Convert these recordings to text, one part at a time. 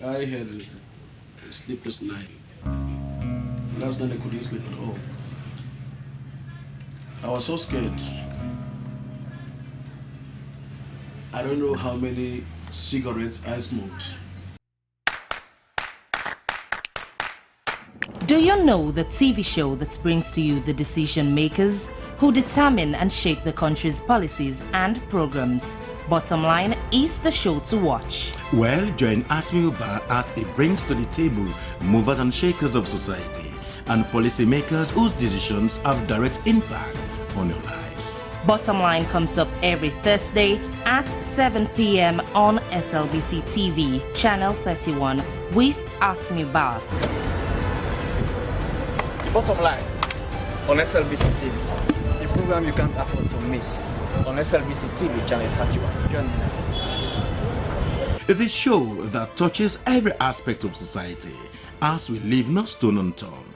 I had a sleepless night. Last night I couldn't sleep at all. I was so scared. I don't know how many cigarettes I smoked. Do you know the TV show that brings to you the decision makers who determine and shape the country's policies and programs? Bottom Line is the show to watch. Well, join Asmi Uba as it brings to the table movers and shakers of society and policymakers whose decisions have direct impact on your lives. Bottom Line comes up every Thursday at 7 p.m. on Slbc TV, channel 31 with Asmi Uba. Bottom Line on Slbc TV, the program you can't afford to miss on Slbc TV, channel 31. Join me now. The show that touches every aspect of society as we leave no stone unturned.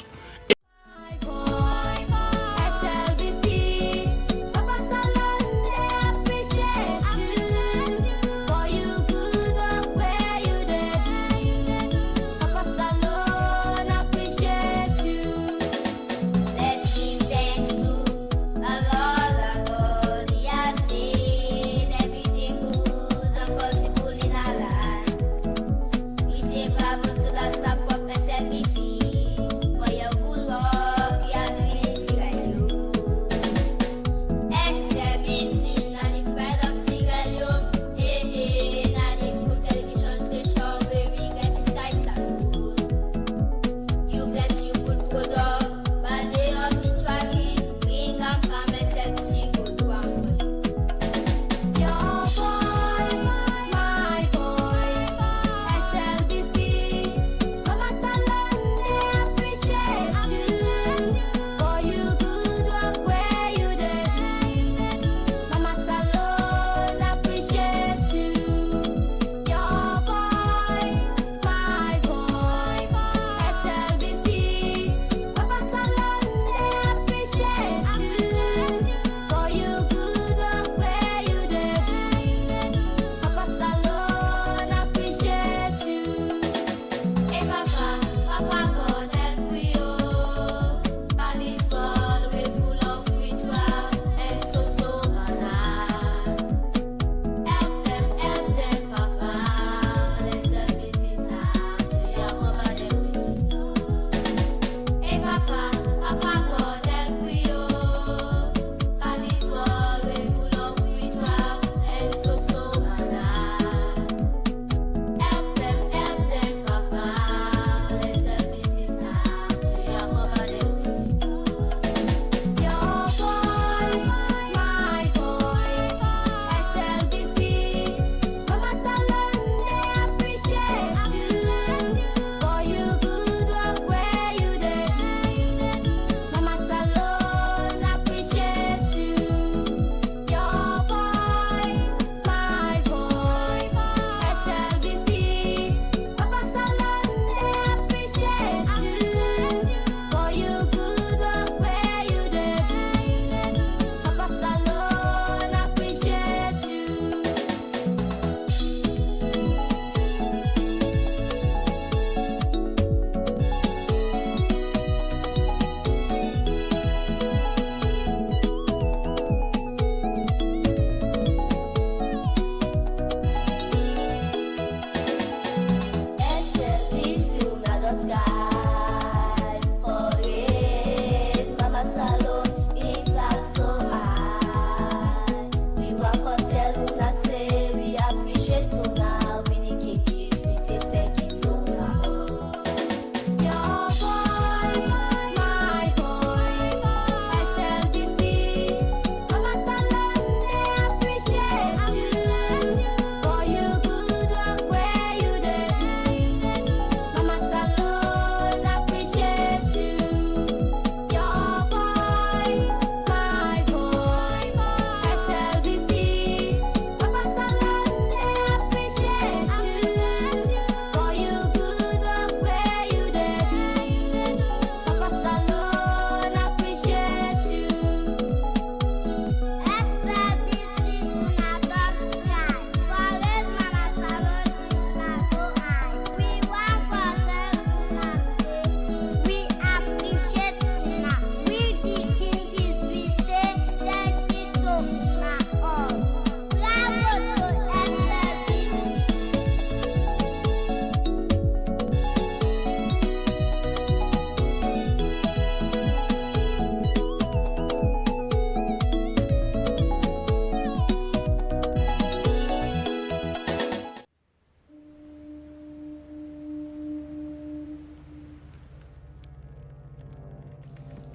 For your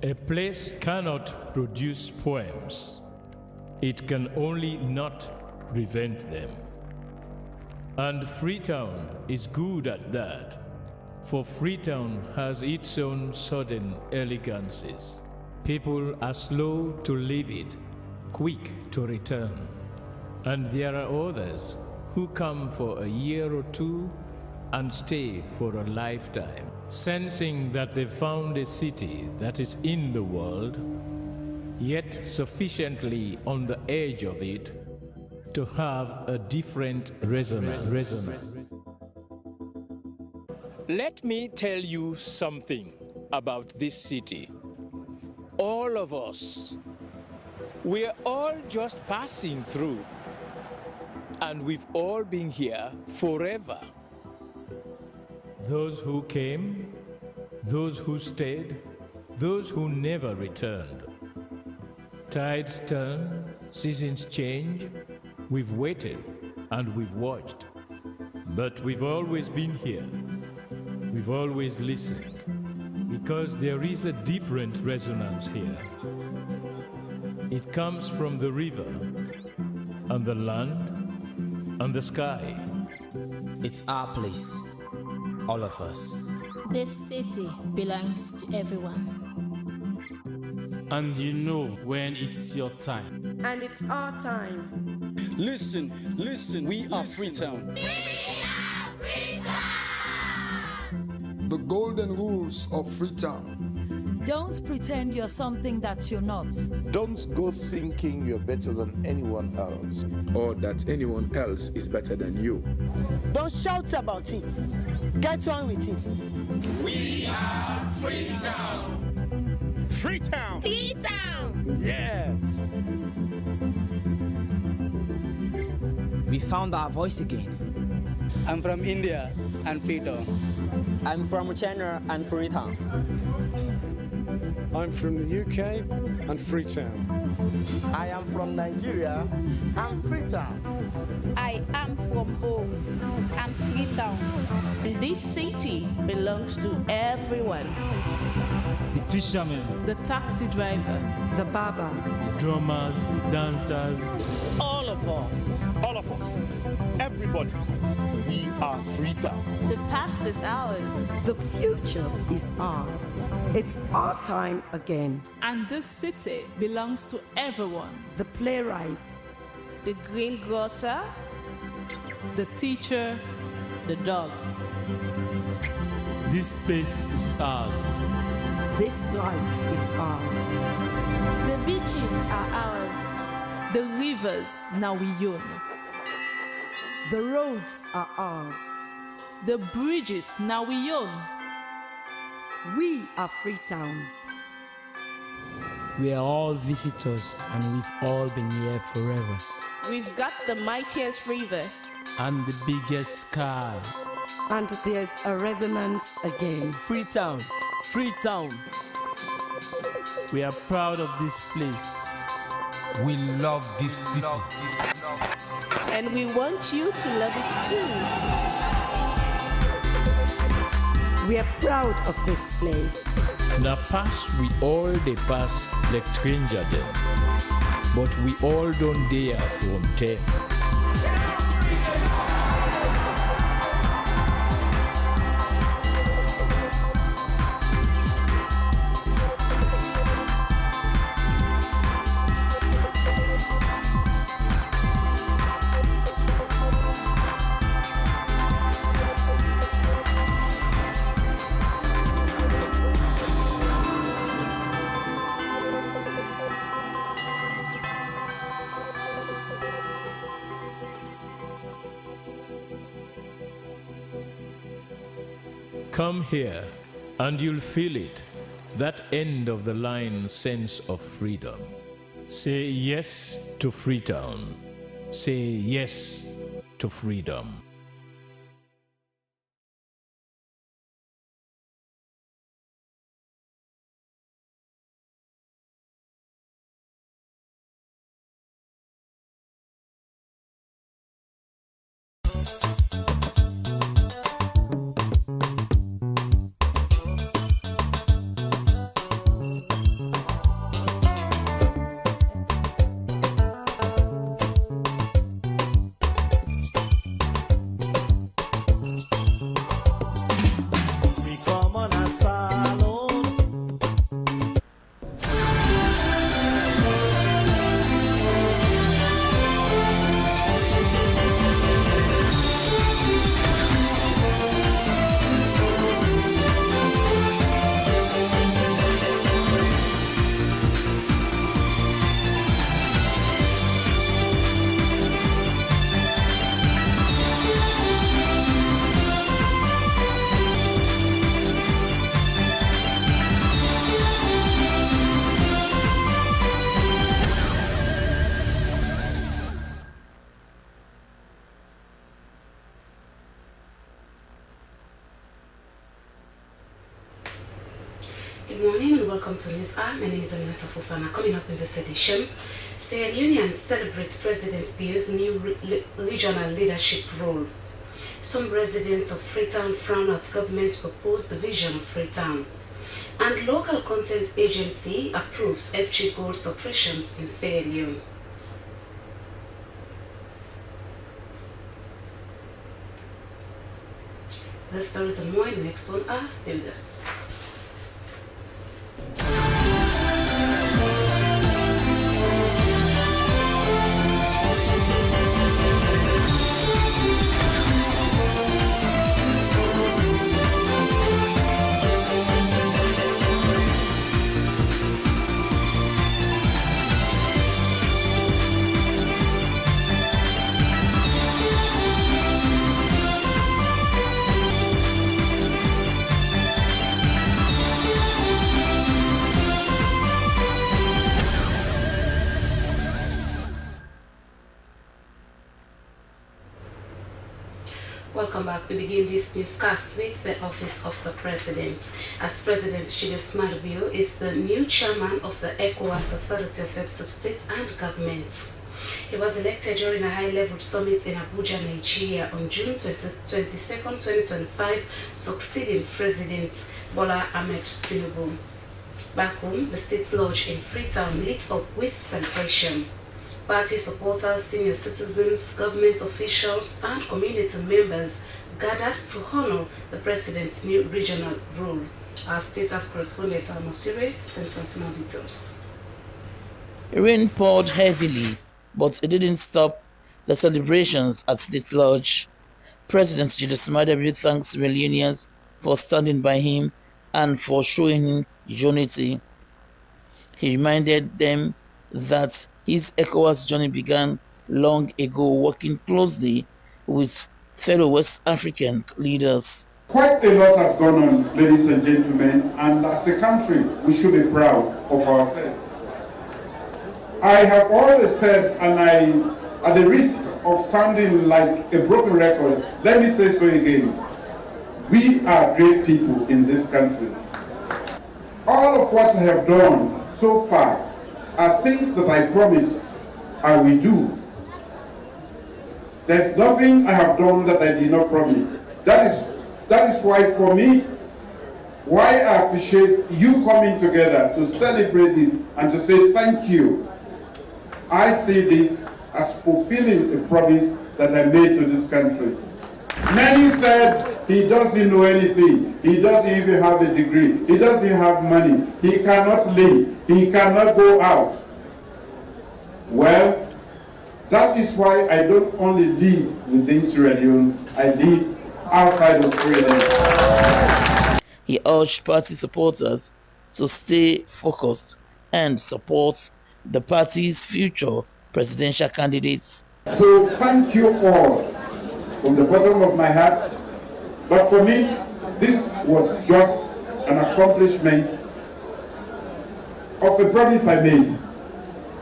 A place cannot produce poems. It can only not prevent them. And Freetown is good at that, for Freetown has its own sudden elegances. People are slow to leave it, quick to return. And there are others who come for a year or two and stay for a lifetime, sensing that they found a city that is in the world, yet sufficiently on the edge of it to have a different resonance. Let me tell you something about this city. All of us, we're all just passing through, and we've all been here forever. Those who came, those who stayed, those who never returned. Tides turn, seasons change. We've waited and we've watched. But we've always been here. We've always listened, because there is a different resonance here. It comes from the river, and the land, and the sky. It's our place, all of us. This city belongs to everyone. And you know when it's your time. And it's our time. Listen, we are Freetown. The golden rules of Freetown. Don't pretend you're something that you're not. Don't go thinking you're better than anyone else. Or that anyone else is better than you. Don't shout about it. Get on with it. We are Freetown. Freetown. Freetown. Yeah. We found our voice again. I'm from India and Freetown. I'm from China and Freetown. I'm from the UK and Freetown. I am from Nigeria and Freetown. I am from home and Freetown. This city belongs to everyone. The fishermen, the taxi driver, the barber, the drummers, the dancers. All of us. All of us. Everybody. We are Freetown. The past is ours. The future is ours. It's our time again. And this city belongs to everyone. The playwright, the greengrocer, the teacher, the dog. This space is ours. This light is ours. The beaches are ours. The rivers now we own. The roads are ours. The bridges now we own. We are Freetown. We are all visitors and we've all been here forever. We've got the mightiest river. And the biggest sky. And there's a resonance again. Freetown. Freetown. We are proud of this place. We love this city. And we want you to love it too. We are proud of this place. Na pass we all dey pass like stranger dem, but we all don't dare from them. Come here, and you'll feel it, that end of the line sense of freedom. Say yes to Freetown. Say yes to freedom. Good morning and welcome to News Hour. My name is Aminata Fofana. Coming up in this edition, Sierra Leone celebrates President Bio's new regional leadership role. Some residents of Freetown frown at government's proposed division of Freetown. And local content agency approves FG goals operations in Sierra Leone. The stories and more in the next 1 hour. Stay with us. Welcome back. We begin this newscast with the Office of the President. As President Julius Maada Bio is the new chairman of the ECOWAS Authority of Heads of State and Governments. He was elected during a high-level summit in Abuja, Nigeria on June 22nd, 2025, succeeding President Bola Ahmed Tinubu. Back home, the State Lodge in Freetown lit up with celebration. Party supporters, senior citizens, government officials, and community members gathered to honor the president's new regional role. Our status correspondent, Al-Masire, sends us more details. Rain poured heavily, but it didn't stop the celebrations at State Lodge. President Julius Maada Bio thanks Sierra Leoneans for standing by him and for showing him unity. He reminded them that his ECOWAS journey began long ago, working closely with fellow West African leaders. Quite a lot has gone on, ladies and gentlemen, and as a country, we should be proud of ourselves. I have always said, and at the risk of sounding like a broken record, let me say so again, we are great people in this country. All of what I have done so far are things that I promised I will do. There's nothing I have done that I did not promise. That is why, for me, why I appreciate you coming together to celebrate it and to say thank you. I see this as fulfilling a promise that I made to this country. Many said he doesn't know anything. He doesn't even have a degree. He doesn't have money. He cannot live. He cannot go out. Well, that is why I don't only live within Sierra Leone, I live outside of Sierra Leone. He urged party supporters to stay focused and support the party's future presidential candidates. So thank you all from the bottom of my heart. But for me, this was just an accomplishment of a promise I made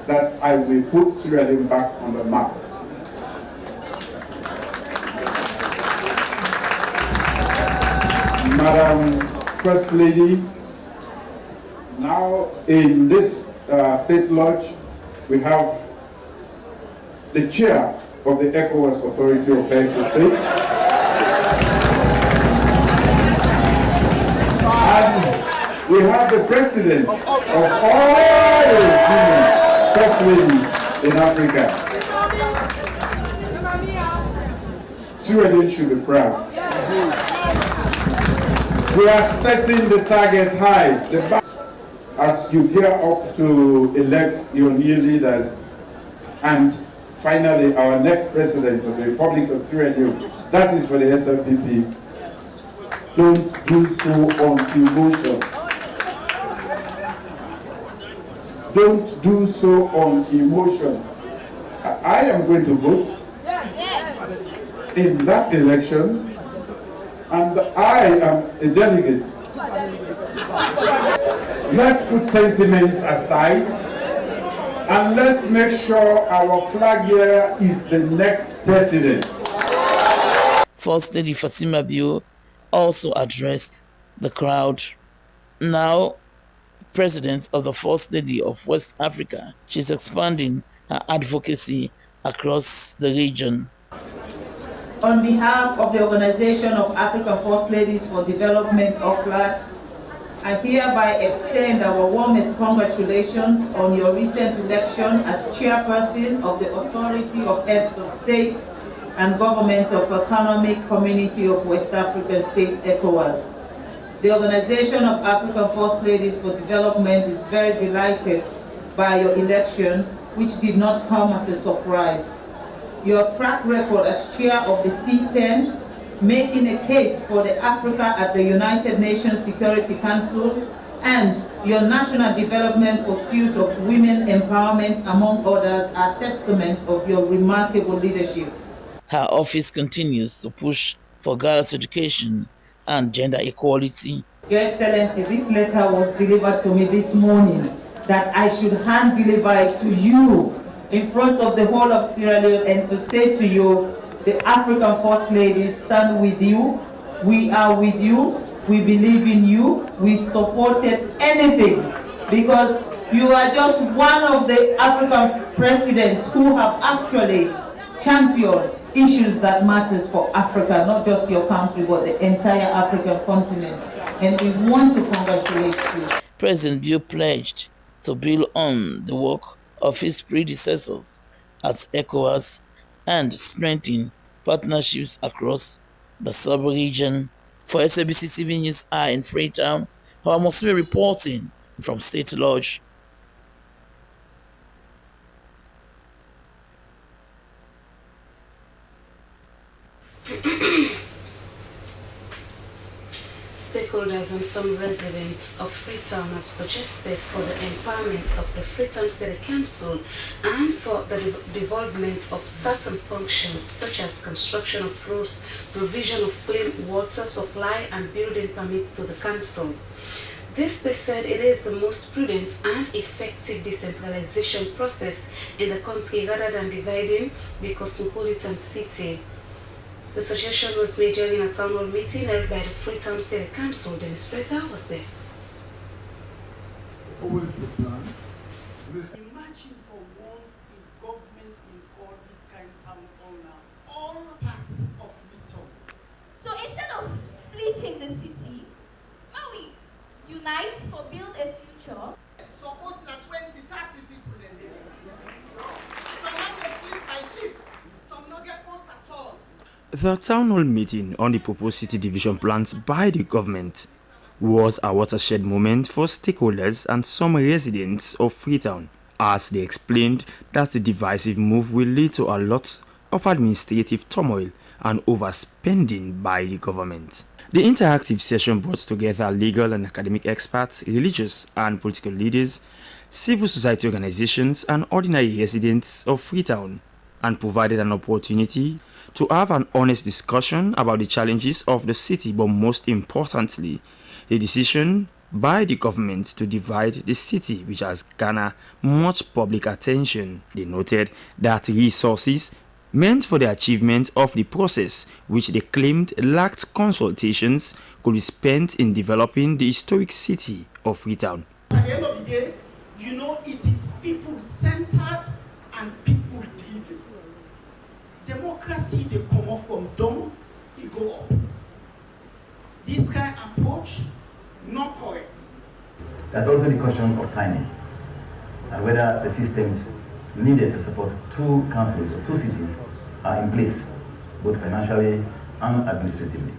that I will put Sierra Leone back on the map. Madam First Lady, now in this State Lodge, we have the chair of the ECOWAS Authority of Heads of State. And we have the president of all the First Ladies in Africa. Sierra Leone should be proud. We are setting the target high. As you gear up to elect your new leaders and finally our next president of the Republic of Sierra Leone, that is for the SLPP. Don't do so on emotion. Don't do so on emotion. I am going to vote in that election, and I am a delegate. Let's put sentiments aside, and let's make sure our flag bearer is the next president. First Lady Fatima Bio also addressed the crowd. Now, president of the First Lady of West Africa. She's expanding her advocacy across the region. On behalf of the Organization of African First Ladies for Development, OFLAD, I hereby extend our warmest congratulations on your recent election as chairperson of the Authority of Heads of State and Government of Economic Community of West African States, ECOWAS. The Organization of African First Ladies for Development is very delighted by your election, which did not come as a surprise. Your track record as chair of the C10, making a case for the Africa at the United Nations Security Council, and your national development pursuit of women empowerment, among others, are testament of your remarkable leadership. Her office continues to push for girls' education and gender equality. Your Excellency, this letter was delivered to me this morning that I should hand deliver it to you in front of the whole of Sierra Leone and to say to you, the African First Ladies stand with you. We are with you. We believe in you. We supported anything because you are just one of the African presidents who have actually championed issues that matters for Africa, not just your country, but the entire African continent. And we want to congratulate you. President Bio pledged to build on the work of his predecessors at ECOWAS and strengthen partnerships across the sub-region. For Slbc TV News, I in Freetown, I must be reporting from State Lodge. Stakeholders and some residents of Freetown have suggested for the empowerment of the Freetown City Council and for the development of certain functions such as construction of roads, provision of clean water supply and building permits to the council. This, they said, it is the most prudent and effective decentralization process in the country rather than dividing the cosmopolitan city. The suggestion was made during a town hall meeting held by the Freetown City Council. Dennis Fraser was there. Always the plan. Imagine for once if government will call this kind of town hall now, all parts of Freetown. So instead of splitting the city, Maui, unite for build a future. Suppose that 20, 30 people in there. Some have to sleep by shift, some not get us at all. The town hall meeting on the proposed city division plans by the government was a watershed moment for stakeholders and some residents of Freetown, as they explained that the divisive move will lead to a lot of administrative turmoil and overspending by the government. The interactive session brought together legal and academic experts, religious and political leaders, civil society organizations and ordinary residents of Freetown, and provided an opportunity to have an honest discussion about the challenges of the city, but most importantly, the decision by the government to divide the city, which has garnered much public attention. They noted that resources meant for the achievement of the process, which they claimed lacked consultations, could be spent in developing the historic city of Freetown. At the end of the day, you know, it is people-centered and people-driven. Democracy, they come off from down, they go up. This kind of approach, not correct. There's also the question of timing and whether the systems needed to support two councils or two cities are in place, both financially and administratively.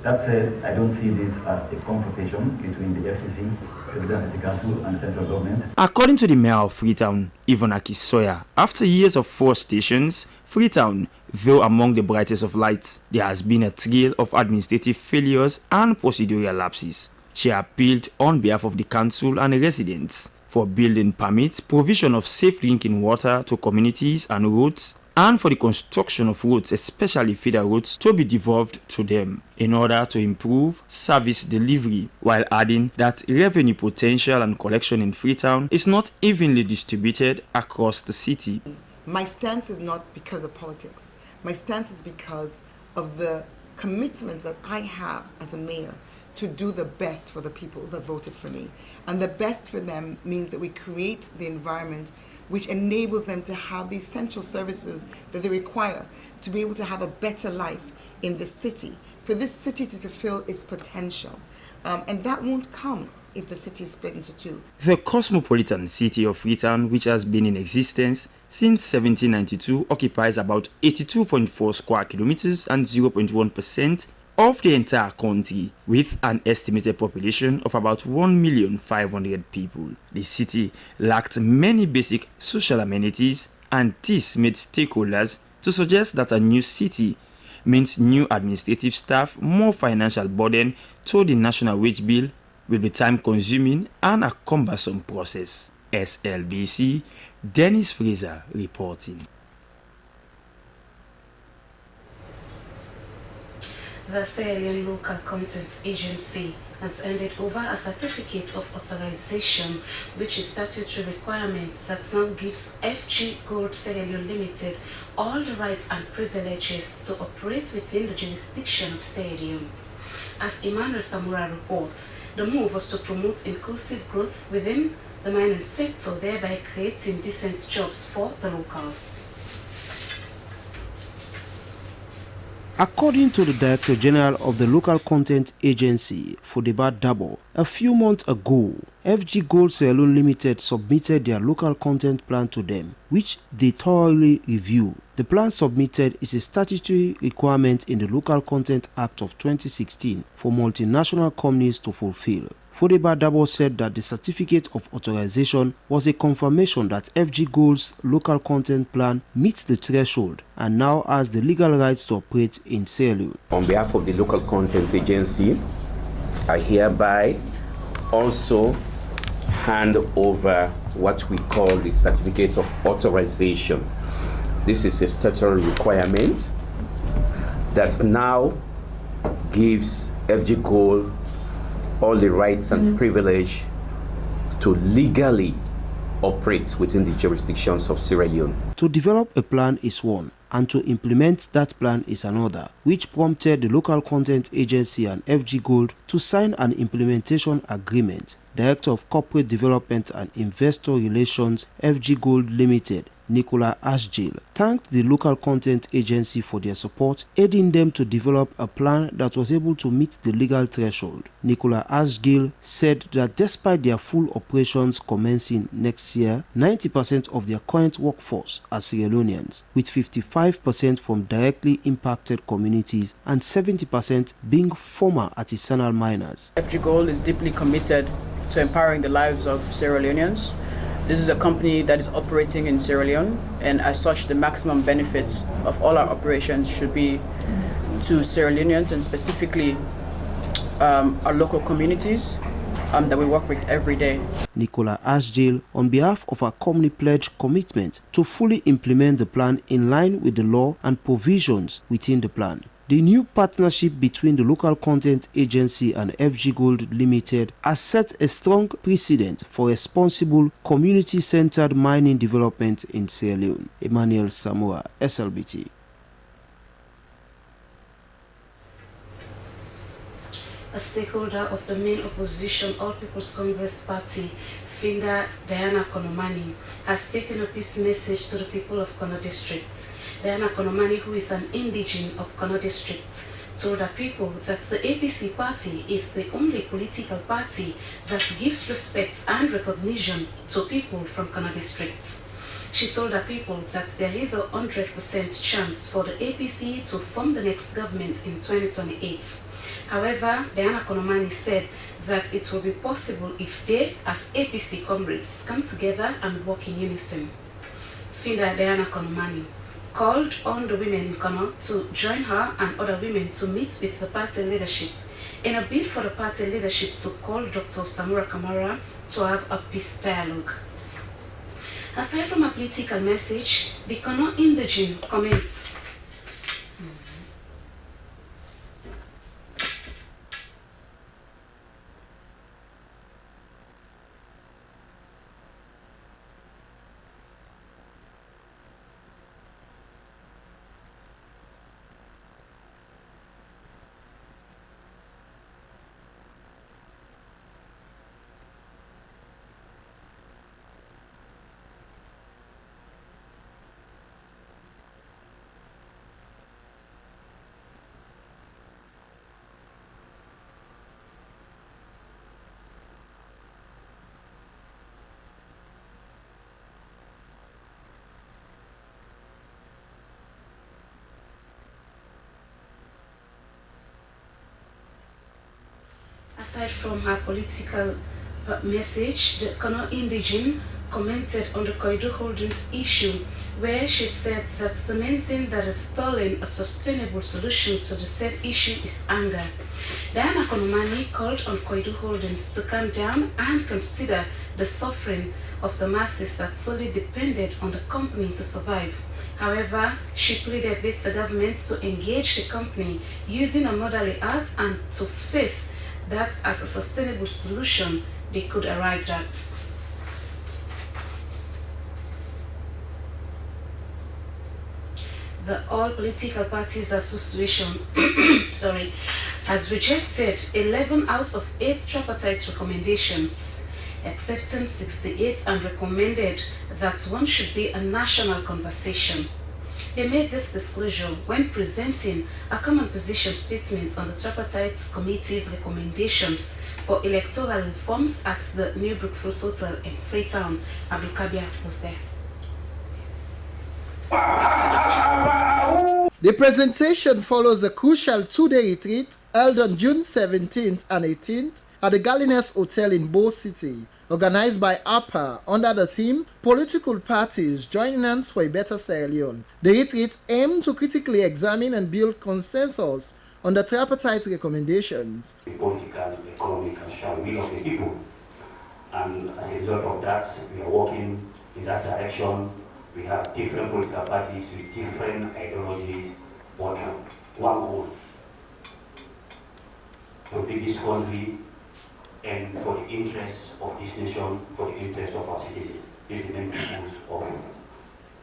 That said, I don't see this as a confrontation between the FCC, Freetown City Council, and the central government. According to the mayor of Freetown, Ivonaki Sawyer, after years of 4 stations, Freetown, though among the brightest of lights, there has been a trail of administrative failures and procedural lapses. She appealed on behalf of the council and residents for building permits, provision of safe drinking water to communities and roads, and for the construction of roads, especially feeder roads, to be devolved to them in order to improve service delivery, while adding that revenue potential and collection in Freetown is not evenly distributed across the city. My stance is not because of politics. My stance is because of the commitment that I have as a mayor to do the best for the people that voted for me. And the best for them means that we create the environment which enables them to have the essential services that they require to be able to have a better life in the city, for this city to fulfill its potential. And that won't come if the city is split into two. The cosmopolitan city of Freetown, which has been in existence since 1792, occupies about 82.4 square kilometers and 0.1% of the entire country, with an estimated population of about 1,500,000 people. The city lacked many basic social amenities, and this made stakeholders to suggest that a new city means new administrative staff, more financial burden to the national wage bill, will be time-consuming and a cumbersome process. SLBC, Dennis Fraser reporting. The Sierra Leone Local Content Agency has handed over a certificate of authorization, which is statutory requirement that now gives FG Gold Sierra Leone Limited all the rights and privileges to operate within the jurisdiction of Sierra Leone. As Emmanuel Samura reports, the move was to promote inclusive growth within the mining sector, thereby creating decent jobs for the locals. According to the Director General of the Local Content Agency, Fodeba Dabo, a few months ago, FG Gold Sierra Leone Limited submitted their local content plan to them, which they thoroughly reviewed. The plan submitted is a statutory requirement in the Local Content Act of 2016 for multinational companies to fulfill. Fodeba Dabo said that the certificate of authorization was a confirmation that FG Gold's local content plan meets the threshold and now has the legal rights to operate in Sierra Leone. On behalf of the Local Content Agency, I hereby also hand over what we call the certificate of authorization. This is a statutory requirement that now gives FG Gold all the rights and privilege to legally operate within the jurisdictions of Sierra Leone. To develop a plan is one, and to implement that plan is another, which prompted the Local Content Agency and FG Gold to sign an implementation agreement. Director of Corporate Development and Investor Relations, FG Gold Limited, Nicola Ashgill, thanked the Local Content Agency for their support, aiding them to develop a plan that was able to meet the legal threshold. Nicola Ashgill said that despite their full operations commencing next year, 90% of their current workforce are Sierra Leoneans, with 55% from directly impacted communities and 70% being former artisanal miners. FG Gold is deeply committed to empowering the lives of Sierra Leoneans. This is a company that is operating in Sierra Leone, and as such, the maximum benefits of all our operations should be to Sierra Leoneans and specifically our local communities that we work with every day. Nicola Ashgill, on behalf of our company, pledged commitment to fully implement the plan in line with the law and provisions within the plan. The new partnership between the Local Content Agency and FG Gold Limited has set a strong precedent for responsible, community-centered mining development in Sierra Leone. Emmanuel Samura, SLBT. A stakeholder of the main opposition All People's Congress Party, Finda Diana Konomani, has taken a peace message to the people of Kono District. Diana Konomani, who is an indigene of Kono District, told her people that the APC party is the only political party that gives respect and recognition to people from Kono District. She told her people that there is a 100% chance for the APC to form the next government in 2028. However, Diana Konomani said that it will be possible if they, as APC comrades, come together and work in unison. Finda Diana Konomani called on the women in Kono to join her and other women to meet with the party leadership in a bid for the party leadership to call Dr. Samura Kamara to have a peace dialogue. Aside from a political message, the Kono indigene comments. Aside from her political message, the Kano indigene commented on the Koidu Holdings issue, where she said that the main thing that is stalling a sustainable solution to the said issue is anger. Diana Konomani called on Koidu Holdings to calm down and consider the suffering of the masses that solely depended on the company to survive. However, she pleaded with the government to engage the company using a motherly art and to face that as a sustainable solution they could arrive at. The All Political Parties Association has rejected 11 out of 8 tripartite recommendations, accepting 68 and recommended that one should be a national conversation. They made this disclosure when presenting a common position statement on the tripartite committee's recommendations for electoral reforms at the New Brookfield Hotel in Freetown. Abdul Kabir was there. The presentation follows a crucial 2-day retreat held on June 17th and 18th at the Galliness Hotel in Bo City, organized by APA under the theme Political Parties Joining Hands for a Better Sierra Leone. The retreat aimed to critically examine and build consensus on the tripartite recommendations. The political, economic, and social will of the people. And as a result of that, we are working in that direction. We have different political parties with different ideologies, but one goal: to build this country and for the interests of this nation, for the interests of our citizens. This is the main purpose of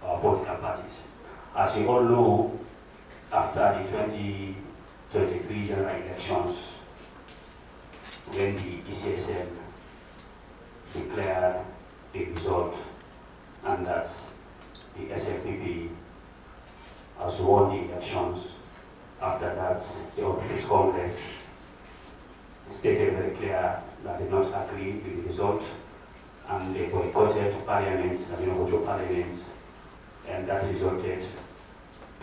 our political parties. As we all know, after the 2023 general elections, when the ECSM declared the result and that the SLPP has won the elections, after that the People's Congress stated very clear that they did not agree with the result, and they boycotted parliament, parliament, and that resulted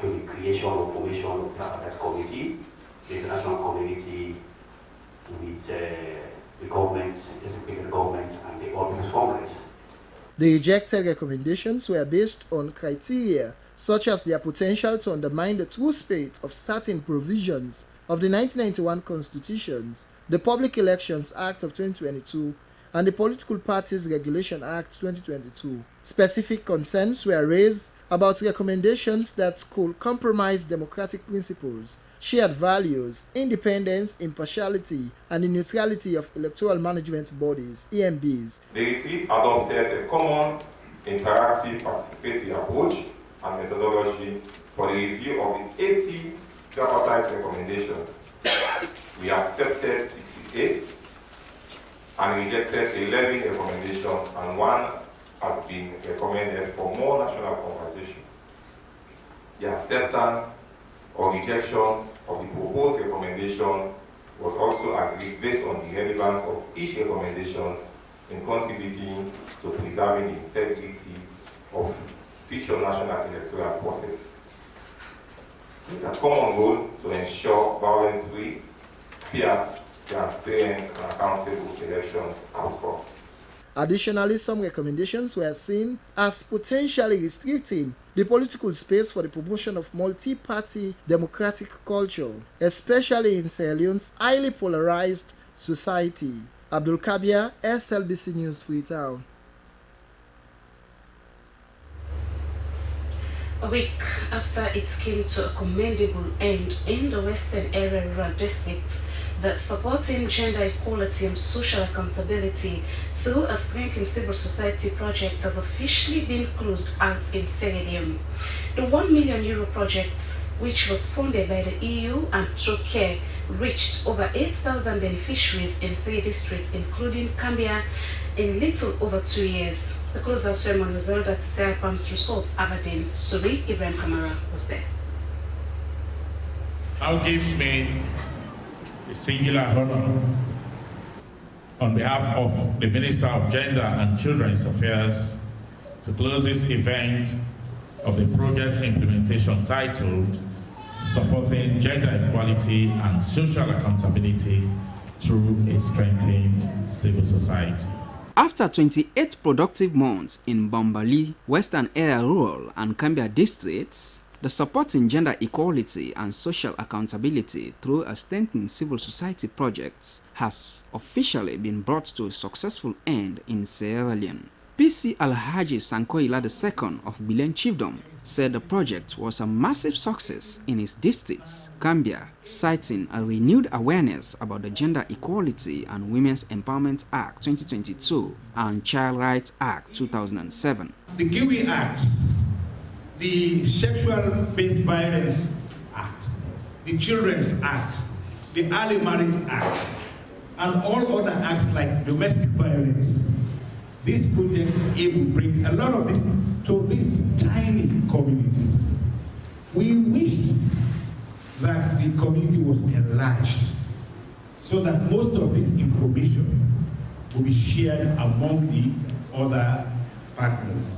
to the creation of formation of the tripartite committee, the international community with the government, the government, and the People's Congress. The rejected recommendations were based on criteria such as their potential to undermine the true spirit of certain provisions of the 1991 Constitutions, the Public Elections Act of 2022, and the Political Parties Regulation Act 2022. Specific concerns were raised about recommendations that could compromise democratic principles, shared values, independence, impartiality, and the neutrality of electoral management bodies, EMBs. The retreat adopted a common, interactive, participatory approach and methodology for the review of the 80 tripartite recommendations. We accepted 68 and rejected 11 recommendations, and one has been recommended for more national conversation. The acceptance or rejection of the proposed recommendation was also agreed based on the relevance of each recommendation in contributing to preserving the integrity of future national electoral processes. With a common goal to ensure violence-free, fair, transparent, and accountable elections outcomes. Additionally, some recommendations were seen as potentially restricting the political space for the promotion of multi-party democratic culture, especially in Sierra Leone's highly polarized society. Abdul Kabir, SLBC News, Freetown. A week after it came to a commendable end in the Western Area Rural Districts, the Supporting Gender Equality and Social Accountability through a Strengthening Civil Society project has officially been closed out in Sierra Leone. The €1 million project, which was funded by the EU and through CARE, reached over 8,000 beneficiaries in 3 districts, including Cambia, in little over 2 years. The closeout ceremony was held at Sierra Palms Resort, Aberdeen. Suri Ibrahim Kamara was there. Now gives me a singular honor on behalf of the Minister of Gender and Children's Affairs to close this event of the project implementation titled Supporting Gender Equality and Social Accountability through a strengthened civil society. After 28 productive months in Bambali, Western Area Rural and Cambia districts, the support in gender equality and social accountability through a strengthened civil society projects has officially been brought to a successful end in Sierra Leone. PC Alhaji Sankoila II of Bilen Chiefdom said the project was a massive success in his districts, Gambia, citing a renewed awareness about the Gender Equality and Women's Empowerment Act 2022 and Child Rights Act 2007. The Kiwi Act, the Sexual-Based Violence Act, the Children's Act, the Early Marriage Act, and all other acts like domestic violence. This project will bring a lot of this to these tiny communities. We wish that the community was enlarged so that most of this information will be shared among the other partners.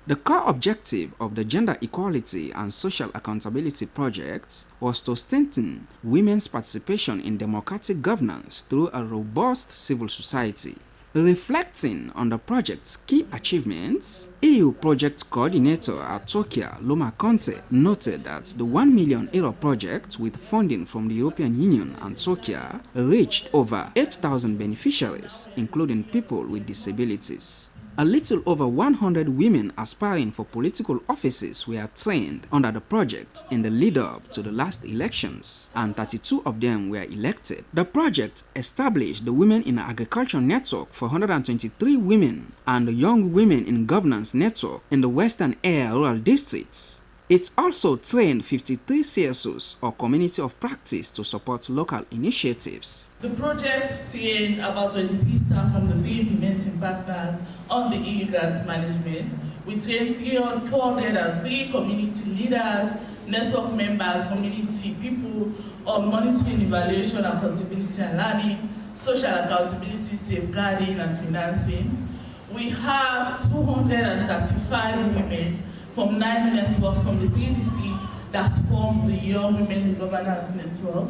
The core objective of the Gender Equality and Social Accountability Project was to strengthen women's participation in democratic governance through a robust civil society. Reflecting on the project's key achievements, EU Project Coordinator at Tokia, Loma Conte, noted that the €1 million project with funding from the European Union and Tokia reached over 8,000 beneficiaries, including people with disabilities. A little over 100 women aspiring for political offices were trained under the project in the lead-up to the last elections, and 32 of them were elected. The project established the Women in Agriculture Network for 123 women and the Young Women in Governance Network in the Western Area Rural Districts. It also trained 53 CSOs or Community of Practice to support local initiatives. The project trained about 23 staff from the 3 implementing partners on the EU grants management. We trained 403 community leaders, network members, community people on monitoring, evaluation, accountability and learning, social accountability, safeguarding and financing. We have 235 women from 9 networks from the 3 districts that form the Young Women in Governance Network.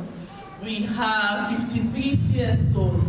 We have 53 CSOs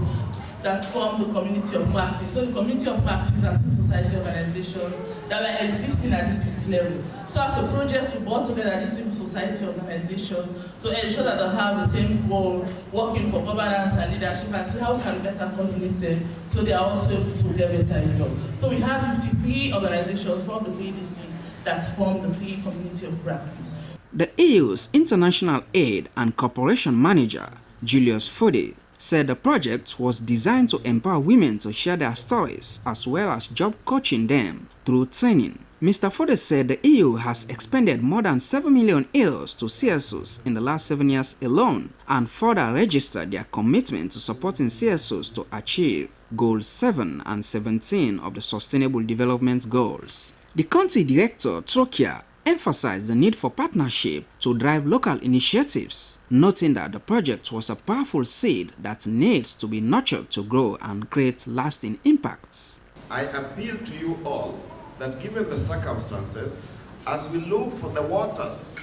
that form the Community of Practice. So the Community of Practice are civil society organizations that are existing at district level. So as a project, we brought together these civil society organizations to ensure that they have the same goal, working for governance and leadership, and see how we can better coordinate them so they are also able to get better results. So we have 53 organizations from the 3 districts that form the 3 Community of Practice. The EU's International Aid and Cooperation Manager, Julius Fode, said the project was designed to empower women to share their stories as well as job coaching them through training. Mr. Fode said the EU has expended more than €7 million to CSOs in the last 7 years alone and further registered their commitment to supporting CSOs to achieve Goals 7 and 17 of the Sustainable Development Goals. The country director, Trokia, emphasized the need for partnership to drive local initiatives, noting that the project was a powerful seed that needs to be nurtured to grow and create lasting impacts. I appeal to you all that given the circumstances, as we look for the waters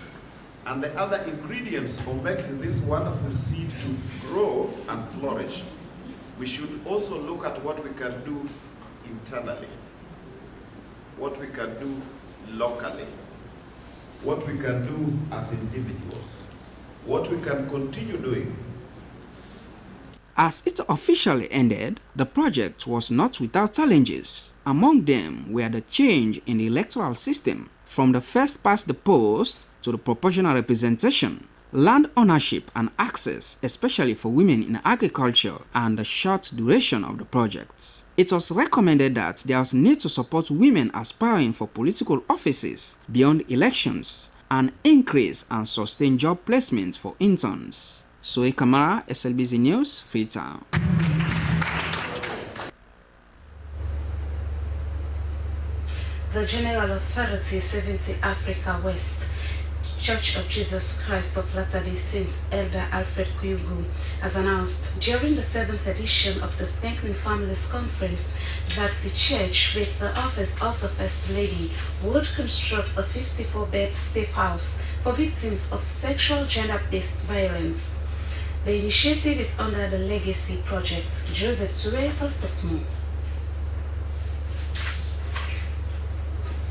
and the other ingredients for making this wonderful seed to grow and flourish, we should also look at what we can do internally, what we can do locally, what we can do as individuals, what we can continue doing. As it officially ended, the project was not without challenges. Among them were the change in the electoral system from the first past the post to the proportional representation, land ownership and access, especially for women in agriculture, and the short duration of the projects. It was recommended that there was need to support women aspiring for political offices beyond elections and increase and sustain job placements for interns. Zoe Kamara, SLBC News, Freetown. The General Authority 70 Africa West Church of Jesus Christ of Latter-day Saints Elder Alfred Kuyugu has announced during the 7th edition of the Strengthening Families Conference that the church, with the office of the First Lady, would construct a 54-bed safe house for victims of sexual gender-based violence. The initiative is under the Legacy Project. Joseph Touré tells us more.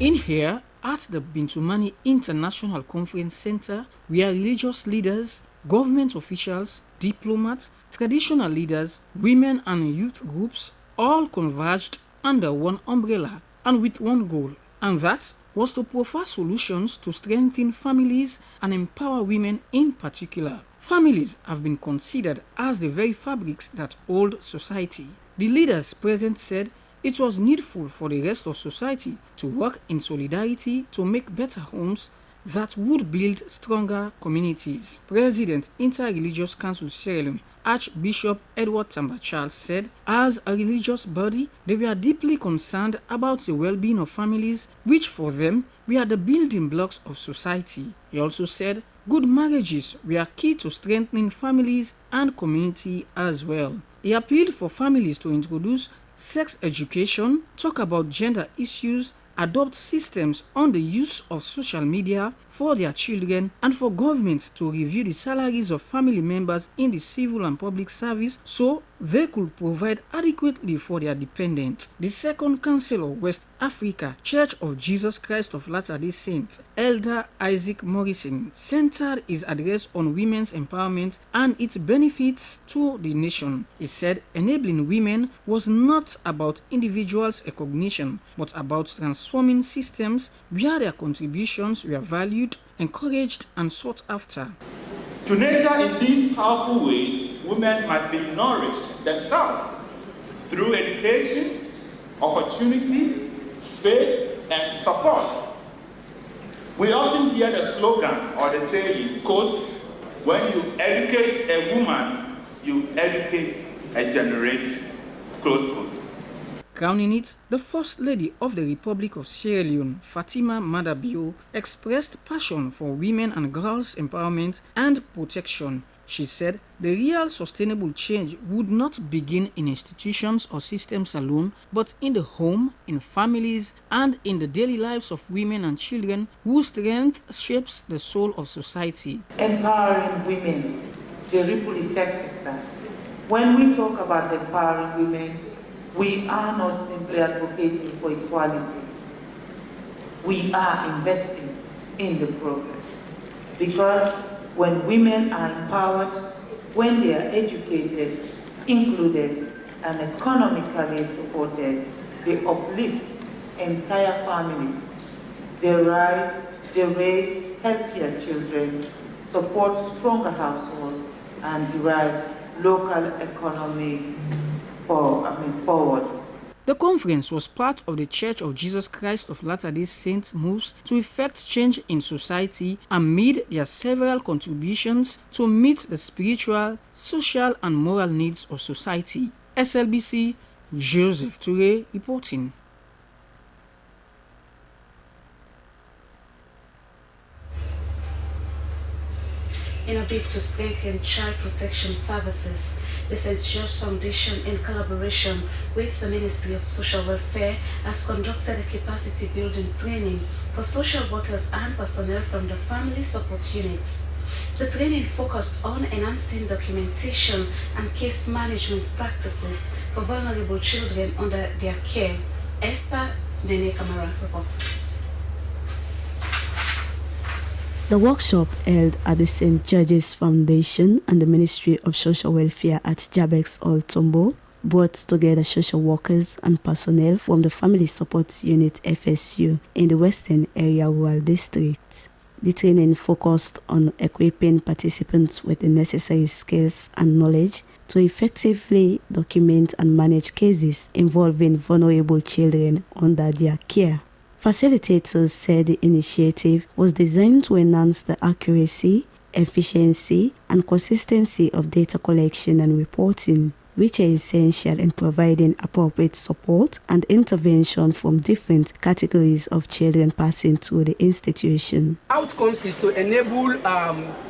In here, at the Bintumani International Conference Center, where religious leaders, government officials, diplomats, traditional leaders, women and youth groups all converged under one umbrella and with one goal, and that was to provide solutions to strengthen families and empower women in particular. Families have been considered as the very fabrics that hold society. The leaders present said it was needful for the rest of society to work in solidarity to make better homes that would build stronger communities. President Inter-Religious Council Sierra Leone, Archbishop Edward Tambachal said, as a religious body, they were deeply concerned about the well-being of families, which for them were the building blocks of society. He also said, good marriages were key to strengthening families and community as well. He appealed for families to introduce sex education, talk about gender issues, adopt systems on the use of social media for their children, and for governments to review the salaries of family members in the civil and public service so they could provide adequately for their dependents. The second Council of West Africa Church of Jesus Christ of Latter-day Saints, Elder Isaac Morrison, centered his address on women's empowerment and its benefits to the nation. He said enabling women was not about individuals' recognition, but about transforming systems where their contributions were valued, encouraged, and sought after. To nurture in these powerful ways, women must be nourished themselves through education, opportunity, faith, and support. We often hear the slogan or the saying, quote, when you educate a woman, you educate a generation, close quote. Crowning it, the First Lady of the Republic of Sierra Leone, Fatima Madabio, expressed passion for women and girls' empowerment and protection. She said the real sustainable change would not begin in institutions or systems alone, but in the home, in families, and in the daily lives of women and children whose strength shapes the soul of society. Empowering women, the ripple effect of that. When we talk about empowering women, we are not simply advocating for equality. We are investing in the progress. Because when women are empowered, when they are educated, included, and economically supported, they uplift entire families. They raise healthier children, support stronger households, and derive local economy forward. The conference was part of the Church of Jesus Christ of Latter-day Saints moves to effect change in society amid their several contributions to meet the spiritual, social, and moral needs of society. SLBC, Joseph Touré reporting. In a bid to strengthen child protection services, the St. George Foundation, in collaboration with the Ministry of Social Welfare, has conducted a capacity building training for social workers and personnel from the family support units. The training focused on enhancing documentation and case management practices for vulnerable children under their care. Esther Nene Kamara reports. The workshop held at the St. George's Foundation and the Ministry of Social Welfare at Jabex Old Tombo brought together social workers and personnel from the Family Support Unit FSU in the Western Area Rural District. The training focused on equipping participants with the necessary skills and knowledge to effectively document and manage cases involving vulnerable children under their care. Facilitators said the initiative was designed to enhance the accuracy, efficiency, and consistency of data collection and reporting, which are essential in providing appropriate support and intervention from different categories of children passing through the institution. Outcomes is to enable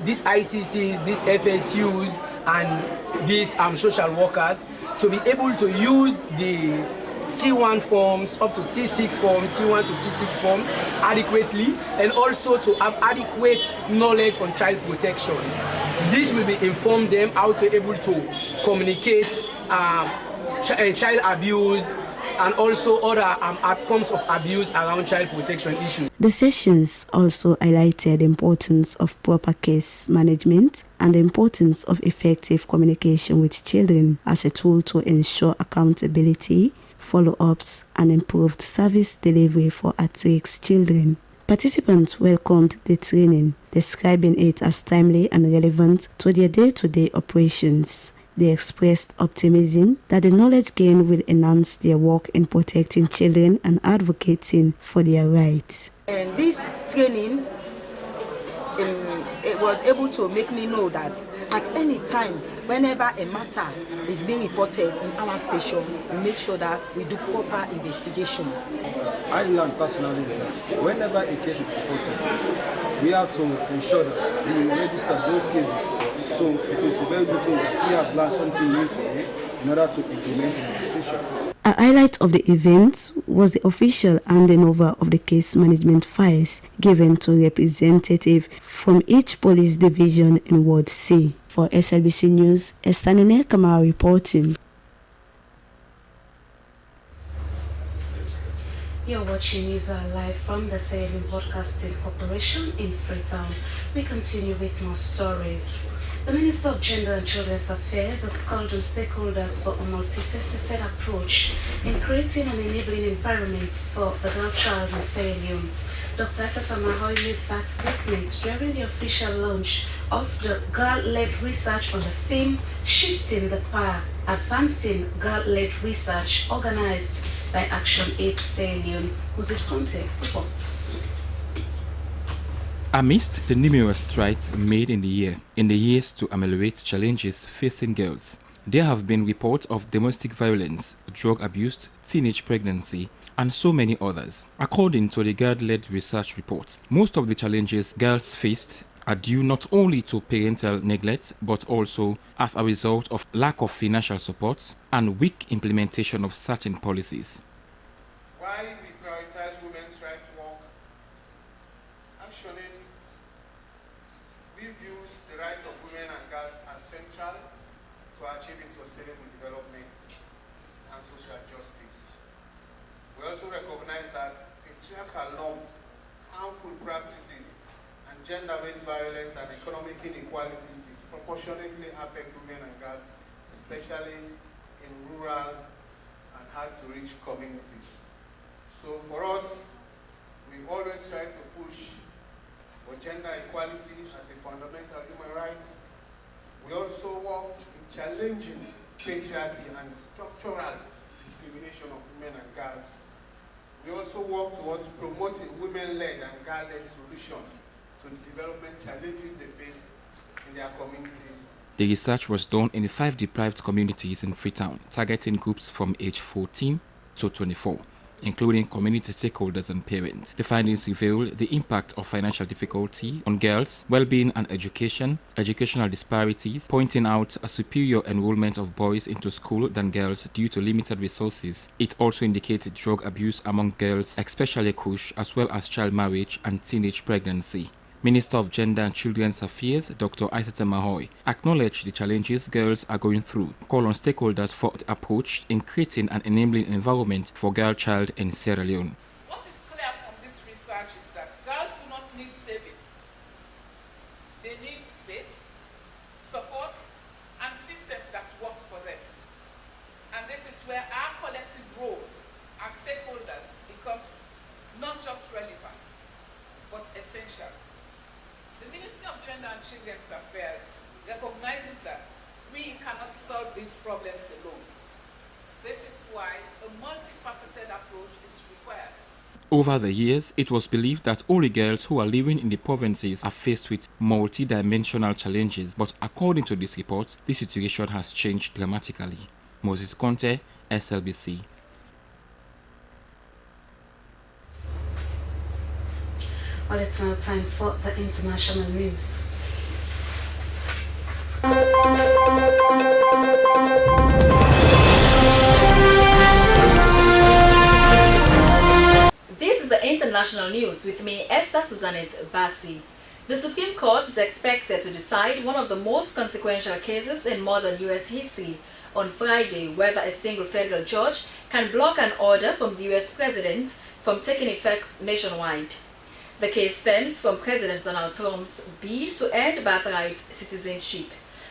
these ICCs, these FSUs, and these social workers to be able to use the C1 forms up to C6 forms, C1 to C6 forms adequately, and also to have adequate knowledge on child protections. This will be inform them how to able to communicate child abuse and also other forms of abuse around child protection issues. The sessions also highlighted the importance of proper case management and the importance of effective communication with children as a tool to ensure accountability, follow-ups, and improved service delivery for at-risk children. Participants welcomed the training, describing it as timely and relevant to their day-to-day operations. They expressed optimism that the knowledge gained will enhance their work in protecting children and advocating for their rights. And this training, it was able to make me know that at any time, whenever a matter is being reported in our station, we make sure that we do proper investigation. I learned personally that whenever a case is reported, we have to ensure that we register those cases. So it is a very good thing that we have learned something new today in order to implement in our station. A highlight of the event was the official handing over of the case management files given to representatives from each police division in Ward C. For SLBC News, Estanine Kamara reporting. You're watching News live from the Sierra Leone Broadcasting Corporation in Freetown. We continue with more stories. The Minister of Gender and Children's Affairs has called on stakeholders for a multifaceted approach in creating an enabling environment for the girl child in Sierra Leone. Dr. Asata Mahoy made that statement during the official launch of the girl-led research on the theme Shifting the Power, Advancing Girl-led Research, organized by Action Aid Sierra Leone. Moses Conte reports. Amidst the numerous strides made in the years to ameliorate challenges facing girls, there have been reports of domestic violence, drug abuse, teenage pregnancy, and so many others. According to the girl-led research report, most of the challenges girls faced are due not only to parental neglect, but also as a result of lack of financial support and weak implementation of certain policies. Why we prioritize women's right to work? Actually, we view the rights of women and girls as central to achieving sustainable development and social justice. We also recognize that patriarchal norms, harmful practices, and gender-based violence and economic inequalities disproportionately affect women and girls, especially in rural and hard-to-reach communities. So for us, we always try to push for gender equality as a fundamental human right. We also work in challenging patriarchy and structural discrimination of women and girls. We also work towards promoting women-led and girl-led solutions to the development challenges they face in their communities. The research was done in 5 deprived communities in Freetown, targeting groups from age 14 to 24, including community stakeholders and parents. The findings reveal the impact of financial difficulty on girls' well-being and education, educational disparities, pointing out a superior enrollment of boys into school than girls due to limited resources. It also indicated drug abuse among girls, especially kush, as well as child marriage and teenage pregnancy. Minister of Gender and Children's Affairs, Dr. Asata Mahoy, acknowledged the challenges girls are going through, called on stakeholders for the approach in creating an enabling environment for girl child in Sierra Leone. What is clear from this research is that girls do not need saving. They need space, support, and systems that work for them. And this is where our collective role as stakeholders becomes not just relevant, but essential. The Ministry of Gender and Children's Affairs recognizes that we cannot solve these problems alone. This is why a multifaceted approach is required. Over the years, it was believed that only girls who are living in the provinces are faced with multi-dimensional challenges, but according to this report, the situation has changed dramatically. Moses Conte, SLBC. Well, it's now time for the international news. This is the international news with me, Esther Suzanette Bassi. The The Supreme Court is expected to decide one of the most consequential cases in modern U.S. history on Friday whether a single federal judge can block an order from the U.S. President from taking effect nationwide. The case stems from President Donald Trump's bill to end birthright citizenship,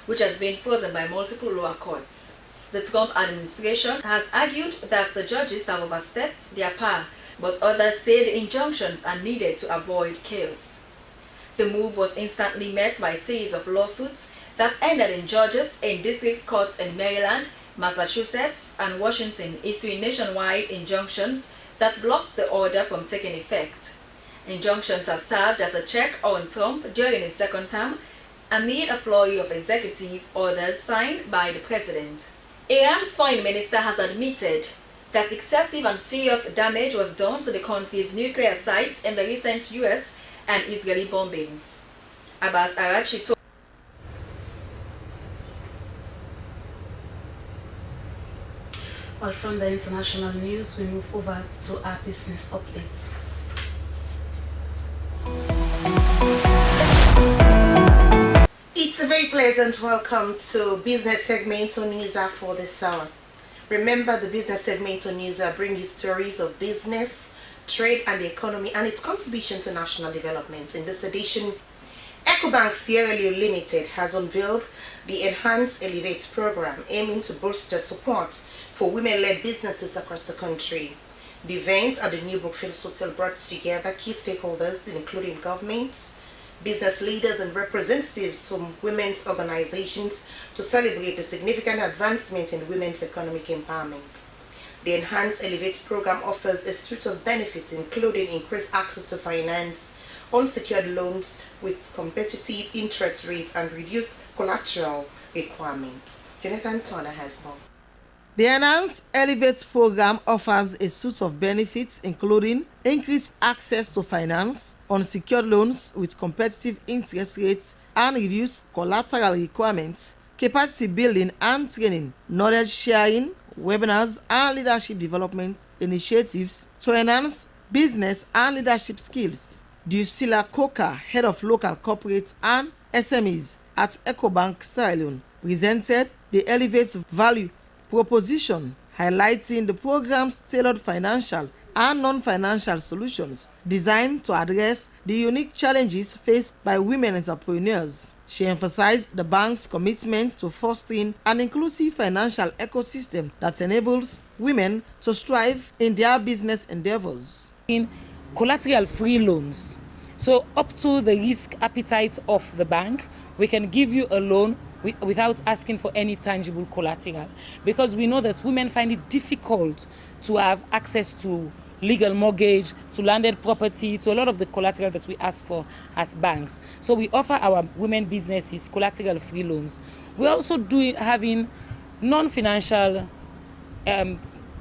which has been frozen by multiple lower courts. The Trump administration has argued that the judges have overstepped their power, but others say the injunctions are needed to avoid chaos. The move was instantly met by a series of lawsuits that ended in judges in district courts in Maryland, Massachusetts, and Washington issuing nationwide injunctions that blocked the order from taking effect. Injunctions have served as a check on Trump during his second term amid a flurry of executive orders signed by the president. Iran's foreign minister has admitted that excessive and serious damage was done to the country's nuclear sites in the recent U.S. and Israeli bombings. Abbas Arachi told Well, from the international news, we move over to our business updates. It's a very pleasant welcome to Business Segment on Newsa for this hour. Remember, the Business Segment on Newsa brings you stories of business, trade and the economy and its contribution to national development. In this edition, EcoBank Sierra Leone Limited has unveiled the Enhance Elevate program aiming to bolster support for women-led businesses across the country. The event at the New Brookfield Hotel brought together key stakeholders including governments, business leaders and representatives from women's organizations to celebrate the significant advancement in women's economic empowerment. The Enhanced Elevate program offers a suite of benefits including increased access to finance, unsecured loans with competitive interest rates and reduced collateral requirements. Jonathan Turner has more. The Enhanced Elevate program offers a suite of benefits including increased access to finance, unsecured loans with competitive interest rates and reduced collateral requirements, capacity building and training, knowledge sharing, webinars and leadership development initiatives to enhance business and leadership skills. Drusilla Coker, head of local corporates and SMEs at EcoBank Sierra Leone, presented the Elevate value proposition, highlighting the program's tailored financial and non-financial solutions designed to address the unique challenges faced by women entrepreneurs. She emphasized the bank's commitment to fostering an inclusive financial ecosystem that enables women to strive in their business endeavors. In collateral-free loans, so up to the risk appetite of the bank, we can give you a loan without asking for any tangible collateral, because we know that women find it difficult to have access to legal mortgage, to landed property, to a lot of the collateral that we ask for as banks. So we offer our women businesses collateral-free loans. We're also having non-financial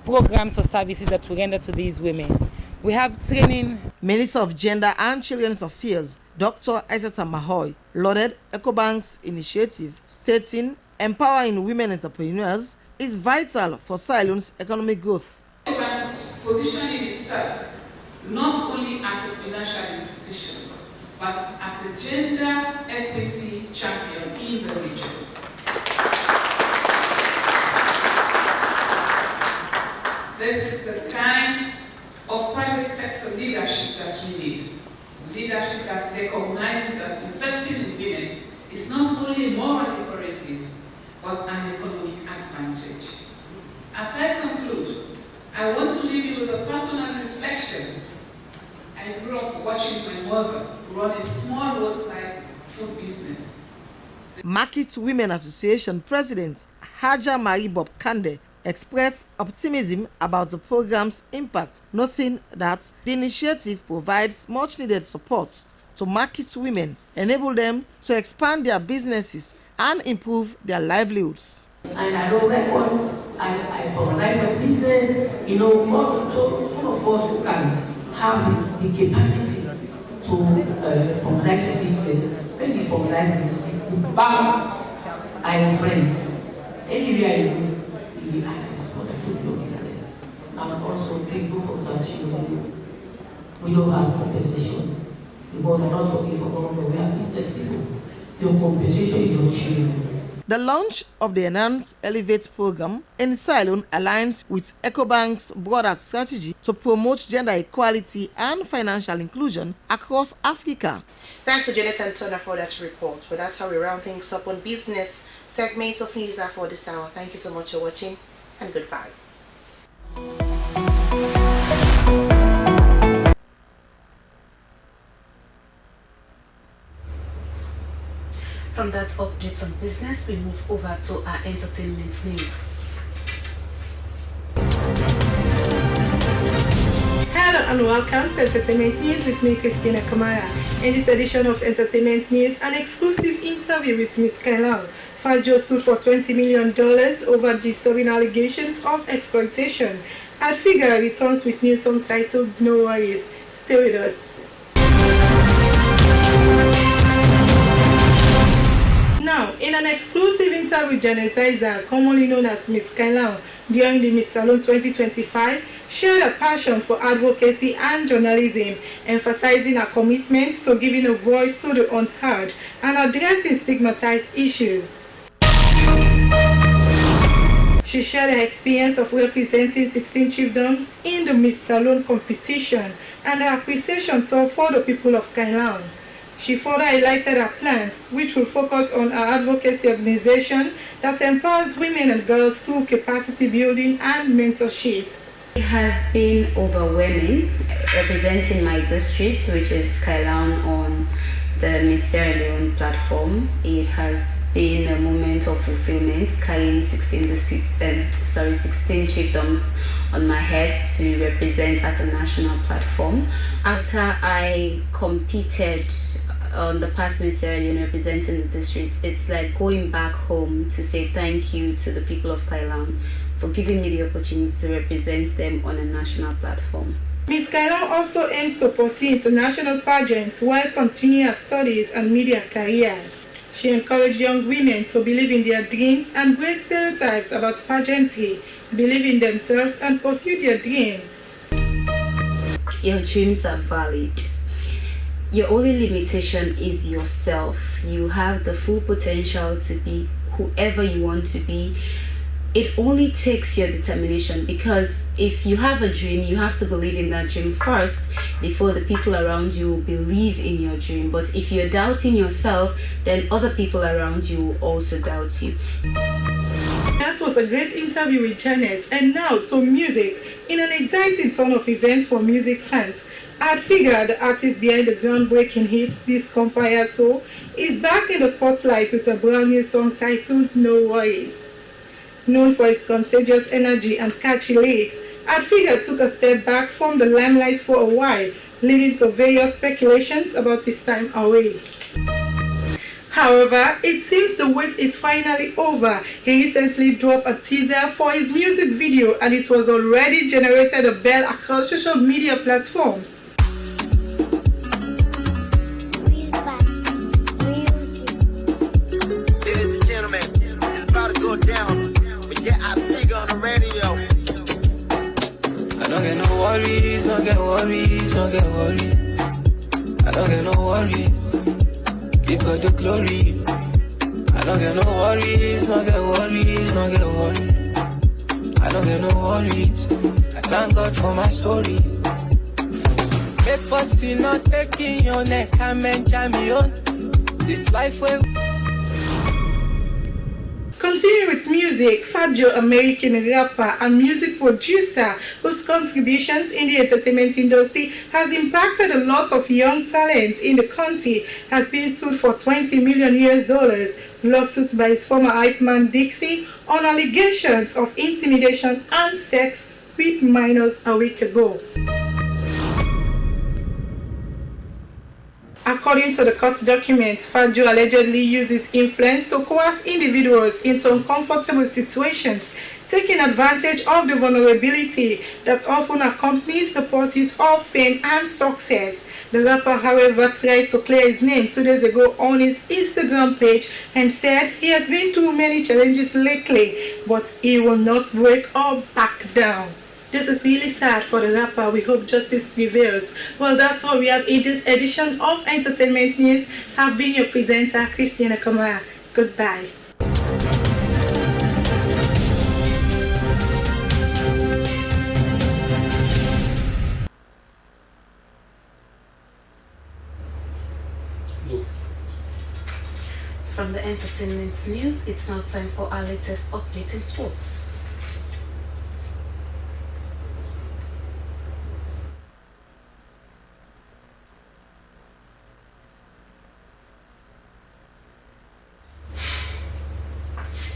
programs or services that we render to these women. We have training. Minister of Gender and Children's Affairs, Dr. Isata Mahoy, lauded EcoBank's initiative, stating empowering women entrepreneurs is vital for Sierra Leone's economic growth. EcoBank's positioning itself not only as a financial institution, but as a gender equity champion in the region. This is the kind of private sector leadership that we need. Leadership that recognizes that investing in women is not only a moral imperative, but an economic advantage. As I conclude, I want to leave you with a personal reflection. I grew up watching my mother run a small roadside food business. Market Women Association President Haja Maribob Kande expressed optimism about the program's impact, noting that the initiative provides much-needed support to market women, enable them to expand their businesses and improve their livelihoods. And I know records, I formalize my business, you know, some of us who can have the capacity to formalize your business. When we formalize this, bam, I am friends. Anywhere I go, you access product to your business. I'm also grateful for that we don't have compensation. because they're not working for government, we are business people. Your compensation is your children. The launch of the Enhanced Elevate program in Salon aligns with EcoBank's broader strategy to promote gender equality and financial inclusion across Africa. Thanks to Jonathan Turner for that report. But that's how we round things up on business segment of News for this hour. Thank you so much for watching and goodbye. From that update on business, we move over to our entertainment news. Hello and welcome to Entertainment News with me, Christina Kamara. In this edition of Entertainment News, an exclusive interview with Miss Salon. Fajo sued for $20 million over disturbing allegations of exploitation. Figure returns with new song titled No Worries. Stay with us. Now, in an exclusive interview with Janet Zaiza, commonly known as Miss Salon, during the Miss Salon 2025, shared a passion for advocacy and journalism, emphasizing her commitment to giving a voice to the unheard and addressing stigmatized issues. She shared her experience of representing 16 chiefdoms in the Miss Salon competition and her appreciation for the people of Salon. She further highlighted her plans, which will focus on her advocacy organization that empowers women and girls through capacity building and mentorship. It has been overwhelming representing my district, which is Salon, on the Miss Sierra Leone platform. It has been a moment of fulfillment, carrying 16 chiefdoms on my head to represent at a national platform. After I competed on the past Miss Sierra Leone representing the district, it's like going back home to say thank you to the people of Salon for giving me the opportunity to represent them on a national platform. Ms. Salon also aims to pursue international pageants while continuing her studies and media career. She encouraged young women to believe in their dreams and break stereotypes about pageantry, believe in themselves and pursue their dreams. Your dreams are valid. Your only limitation is yourself. You have the full potential to be whoever you want to be. It only takes your determination, because if you have a dream, you have to believe in that dream first before the people around you will believe in your dream. But if you're doubting yourself, then other people around you will also doubt you. That was a great interview with Janet. And now to music. In an exciting turn of events for music fans, Figure, the artist behind the groundbreaking hit This Compire So, is back in the spotlight with a brand new song titled No Worries. Known for its contagious energy and catchy lyrics, Figure took a step back from the limelight for a while, leading to various speculations about his time away. However, it seems the wait is finally over. He recently dropped a teaser for his music video and it was already generated a bell across social media platforms. Ladies and gentlemen, it's about to go down. But yeah, I figure on the radio. I don't get no worries, don't get worries, don't get worries. I don't get no worries. Give God the glory. I don't get no worries, don't get worries, don't get worries. I don't get no worries. I thank God for my stories. Make pussy not taking your neck and mention me on this life where. Continuing with music, Fajo, American rapper and music producer whose contributions in the entertainment industry has impacted a lot of young talent in the country, has been sued for $20 million lawsuit by his former hype man Dixie on allegations of intimidation and sex with minors a week ago. According to the court documents, Fajo allegedly used his influence to coerce individuals into uncomfortable situations, taking advantage of the vulnerability that often accompanies the pursuit of fame and success. The rapper, however, tried to clear his name 2 days ago on his Instagram page and said he has been through many challenges lately, but he will not break or back down. This is really sad for the rapper. We hope justice prevails. Well, that's all we have in this edition of Entertainment News. I've been your presenter, Christiana Kamara. Goodbye. From the Entertainment News, it's now time for our latest update in sports.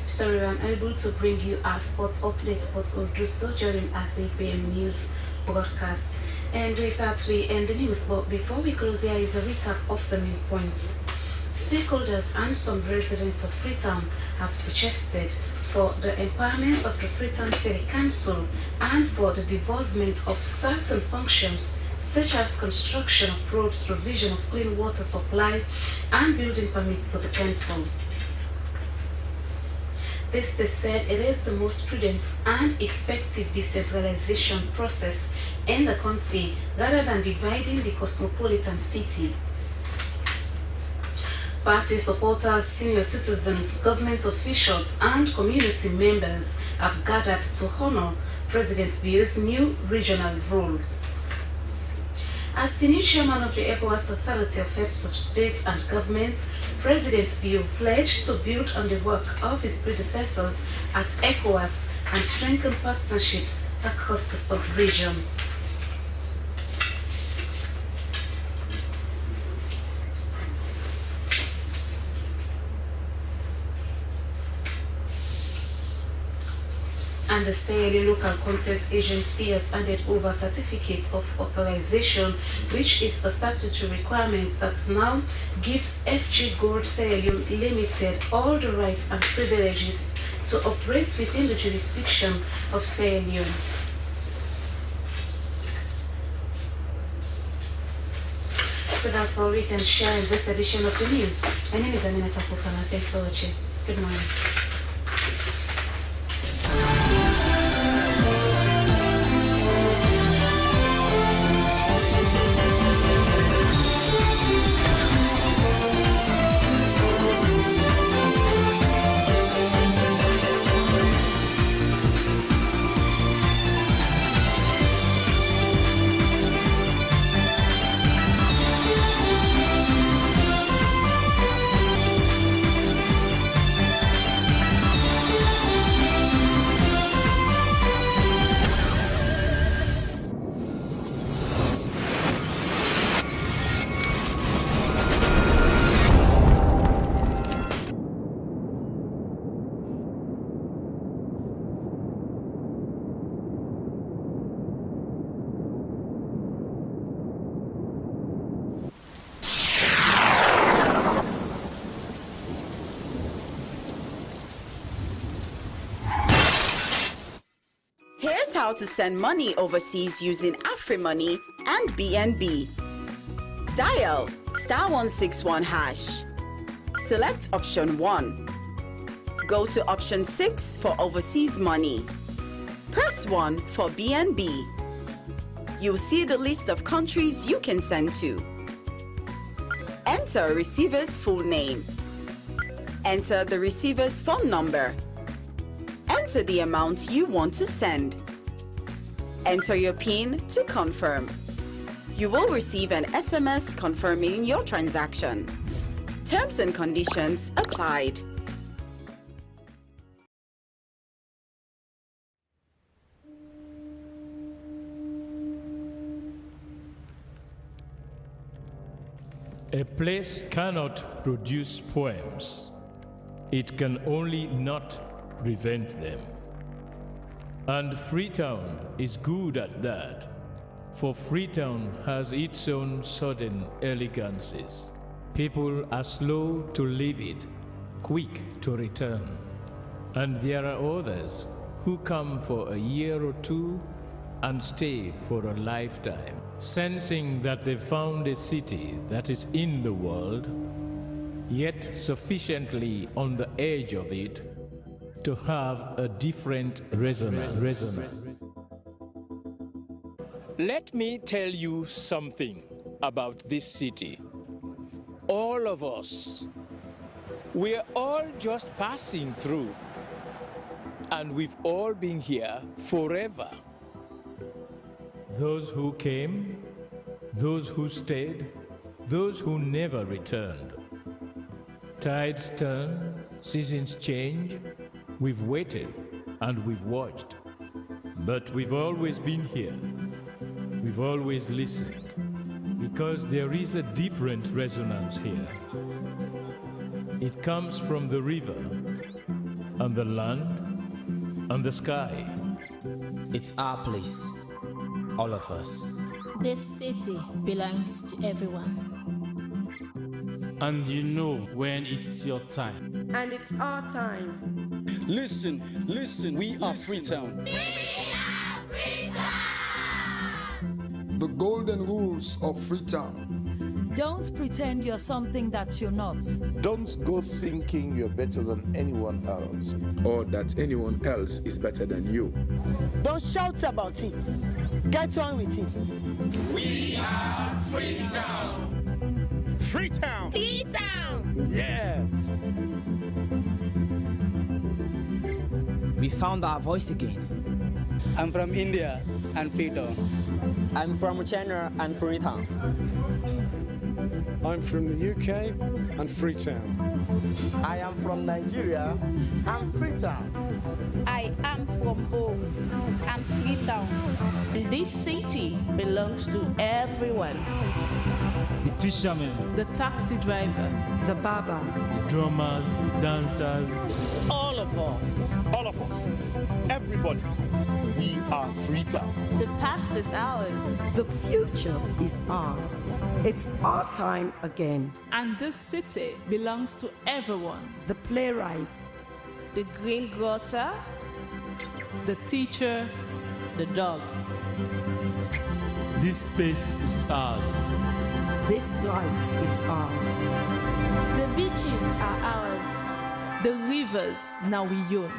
Sorry, we're unable to bring you our sports updates, but we'll do so during our 3 p.m. news broadcast. And with that, we end the news. But before we close, here is a recap of the main points. Stakeholders and some residents of Freetown have suggested for the empowerment of the Freetown City Council and for the development of certain functions such as construction of roads, provision of clean water supply, and building permits to the council. This, they said, it is the most prudent and effective decentralization process in the country rather than dividing the cosmopolitan city. Party supporters, senior citizens, government officials, and community members have gathered to honor President Bio's new regional role. As the new chairman of the ECOWAS Authority of Heads of States and Governments, President Bio pledged to build on the work of his predecessors at ECOWAS and strengthen partnerships across the sub-region. And the Sierra Leone Local Content Agency has handed over certificates of authorization, which is a statutory requirement that now gives FG Gold Sierra Leone Limited all the rights and privileges to operate within the jurisdiction of Sierra Leone. So that's all we can share in this edition of the news. My name is Aminata Fofana. Thanks for watching. Good morning. Here's how to send money overseas using AfriMoney and BNB. Dial *161#. Select option 1. Go to option 6 for overseas money. Press 1 for BNB. You'll see the list of countries you can send to. Enter receiver's full name. Enter the receiver's phone number. Enter the amount you want to send. Enter your PIN to confirm. You will receive an SMS confirming your transaction. Terms and conditions applied. A place cannot produce poems. It can only not prevent them. And Freetown is good at that, for Freetown has its own sudden elegances. People are slow to leave it, quick to return. And there are others who come for a year or two and stay for a lifetime, sensing that they found a city that is in the world, yet sufficiently on the edge of it to have a different resonance. Let me tell you something about this city. All of us, we're all just passing through, and we've all been here forever. Those who came, those who stayed, those who never returned. Tides turn, seasons change, we've waited and we've watched. But we've always been here. We've always listened, because there is a different resonance here. It comes from the river, and the land, and the sky. It's our place, all of us. This city belongs to everyone. And you know when it's your time. And it's our time. Listen, we are Freetown. The golden rules of Freetown. Don't pretend you're something that you're not. Don't go thinking you're better than anyone else. Or that anyone else is better than you. Don't shout about it. Get on with it. We are Freetown. Freetown. Freetown. Yeah. We found our voice again. I'm from India and Freetown. I'm from China and Freetown. I'm from the UK and Freetown. I am from Nigeria and Freetown. I am from home and Freetown. This city belongs to everyone. The fishermen, the taxi driver, the barber, the drummers, the dancers. All of us. All of us. Everybody. We are Freetown. The past is ours. The future is ours. It's our time again. And this city belongs to everyone. The playwright, the greengrocer, the teacher, the dog. This space is ours. This light is ours. The beaches are ours. The rivers now we own.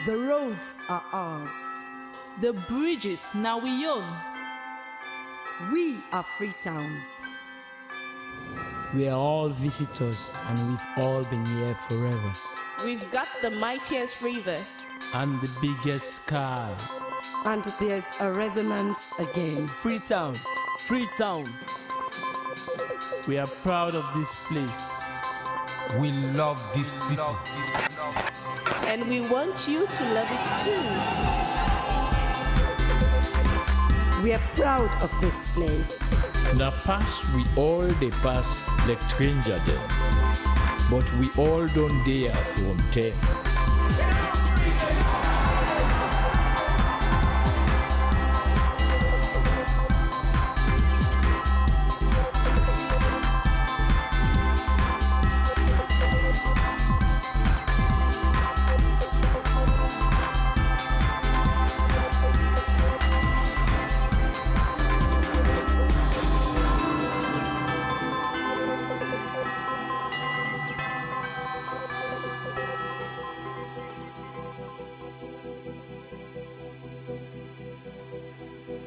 The roads are ours. The bridges now we own. We are Freetown. We are all visitors and we've all been here forever. We've got the mightiest river. And the biggest sky. And there's a resonance again. Freetown. Freetown. We are proud of this place. We love this city. And we want you to love it too. We are proud of this place. Na pass we all dey pass like stranger dem, but we all don't dare from them.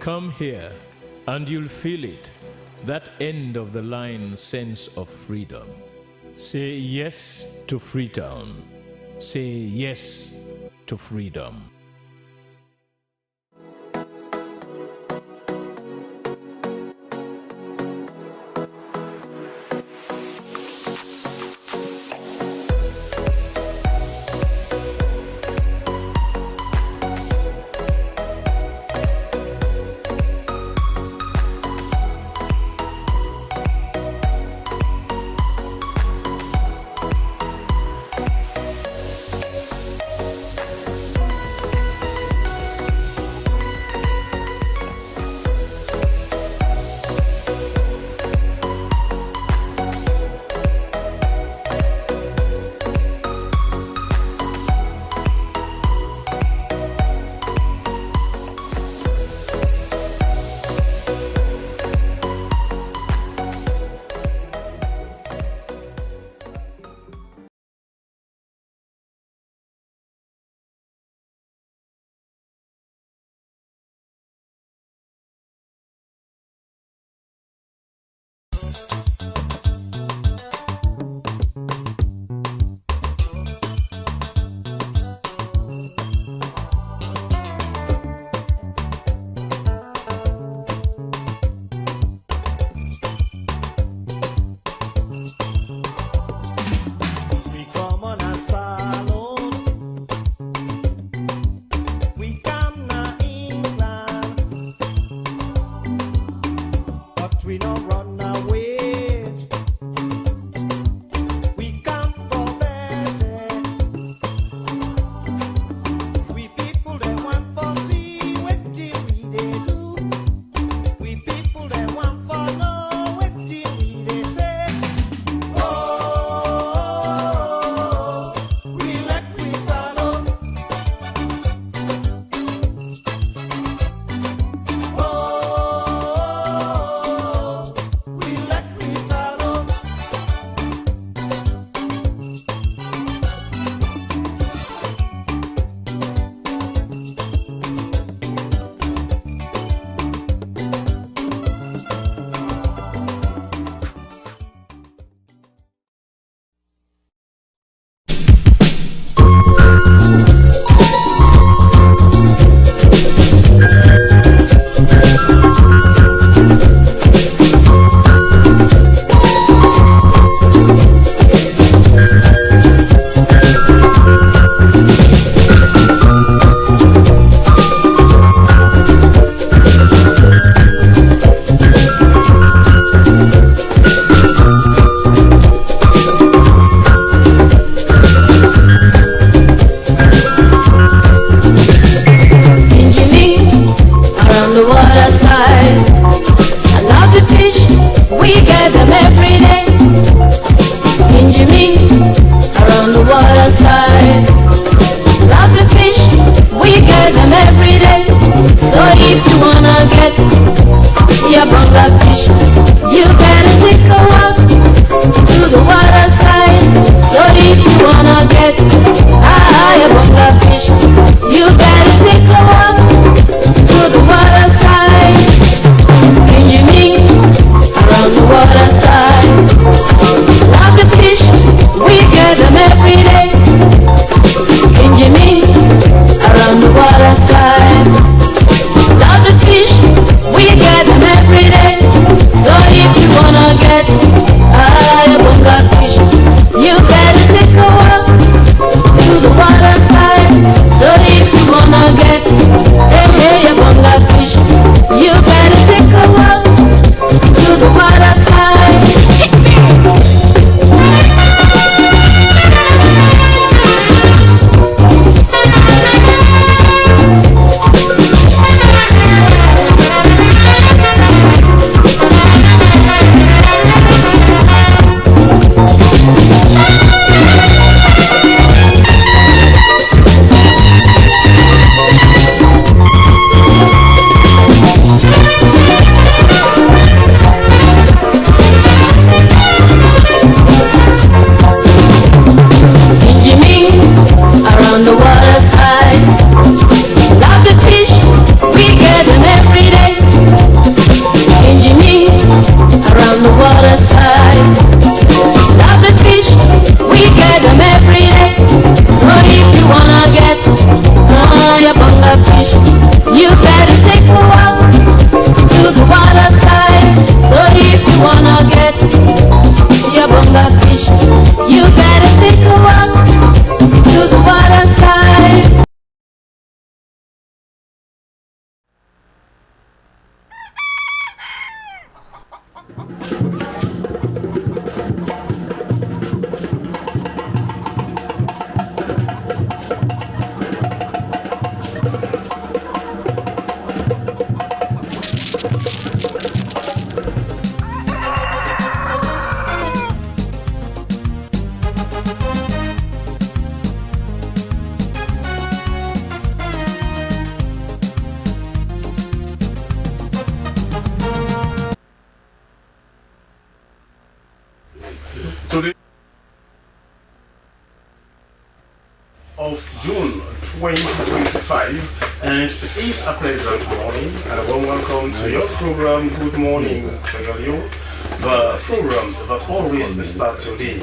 Come here, and you'll feel it, that end of the line sense of freedom. Say yes to Freetown. Say yes to freedom. the water side. I love the fish, we get them every day. Benjamin, around the water side. Love the fish, we get them every day. So if you wanna get your bunga fish, you better take a walk to the water side. So if you wanna get your bunga fish, you better take a walk to the water side. Benjamin, around the water side. Love the fish, we get them every day. Benjamin, around the water side. Love the fish, we get them every day. So if you wanna get a bunga fish, you better take a walk to the water side. So if you wanna get a bunga fish, you better take a walk to the water side. Around the water side. Love the fish, we get them every day. Benjamin, around the water side. Love the fish, we get them every day. So if you wanna get your bunga fish, you better take a walk to the water side. So if you wanna get your bunga fish, you better take a walk to the water side. Today of June 2025, and it is a pleasant morning and a warm welcome to your program Good Morning Sierra Leone, the program that always starts your day.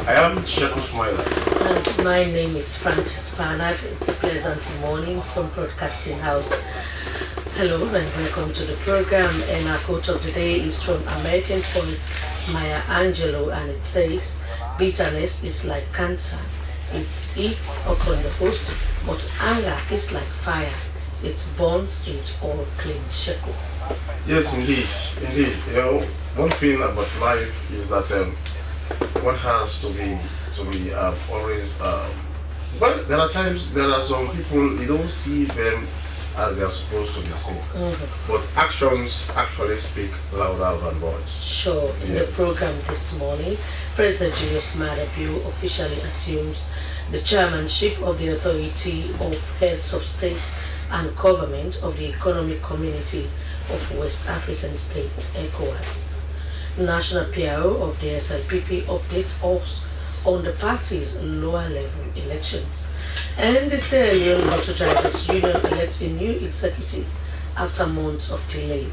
I am Sheku Smiler. And my name is Francis Barnard. It's a pleasant morning from Broadcasting House. Hello and welcome to the program, and our quote of the day is from American poet Maya Angelou, and it says, "Bitterness is like cancer. It eats upon the host, but anger is like fire. It burns it all clean." Sheku. Yes, indeed. You know, one thing about life is that one has to be always. Well, there are times there are some people, you don't see them as they are supposed to be seen, but actions actually speak louder than words. Sure. In the program this morning, President Julius Maada Bio officially assumes the chairmanship of the Authority of Heads of State and Government of the Economic Community of West African States, ECOWAS. National PRO of the SLPP updates us on the party's lower level elections. And the Sierra Leone Motor Drivers Union elect a new executive after months of delay.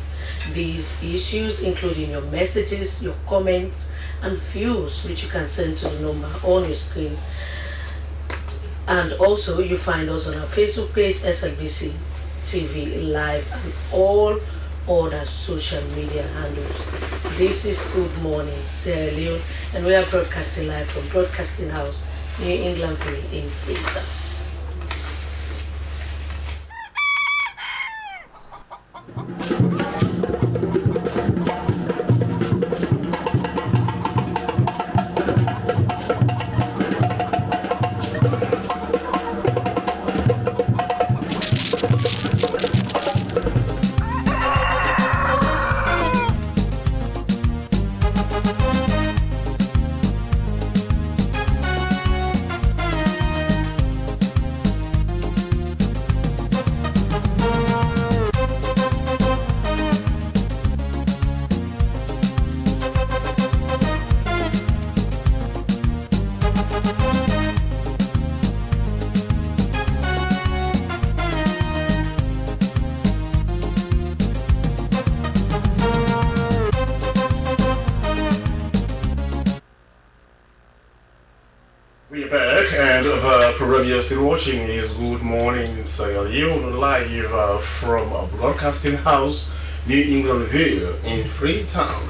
These issues, including your messages, your comments, and views, which you can send to the number on your screen. And also, you find us on our Facebook page, Slbc TV Live, and all other social media handles. This is Good Morning Sierra Leone, and we are broadcasting live from Broadcasting House, New England in Freetown. the program you're still watching is Good Morning Sierra Leone, live from a broadcasting house, New Englandville in Freetown.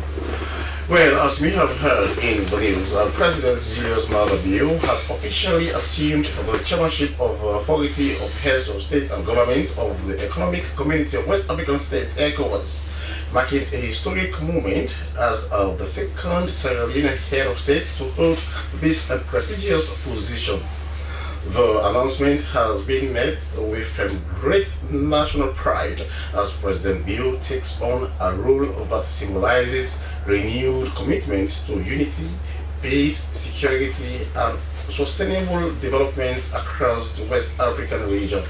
Well, as we have heard in the news, President Julius Maada Bio has officially assumed the chairmanship of Authority of Heads of State and Government of the Economic Community of West African States, ECOWAS, marking a historic moment as the second Sierra Leone head of state to hold this prestigious position. The announcement has been met with great national pride as President Bio takes on a role that symbolizes renewed commitment to unity, peace, security, and sustainable development across the West African region.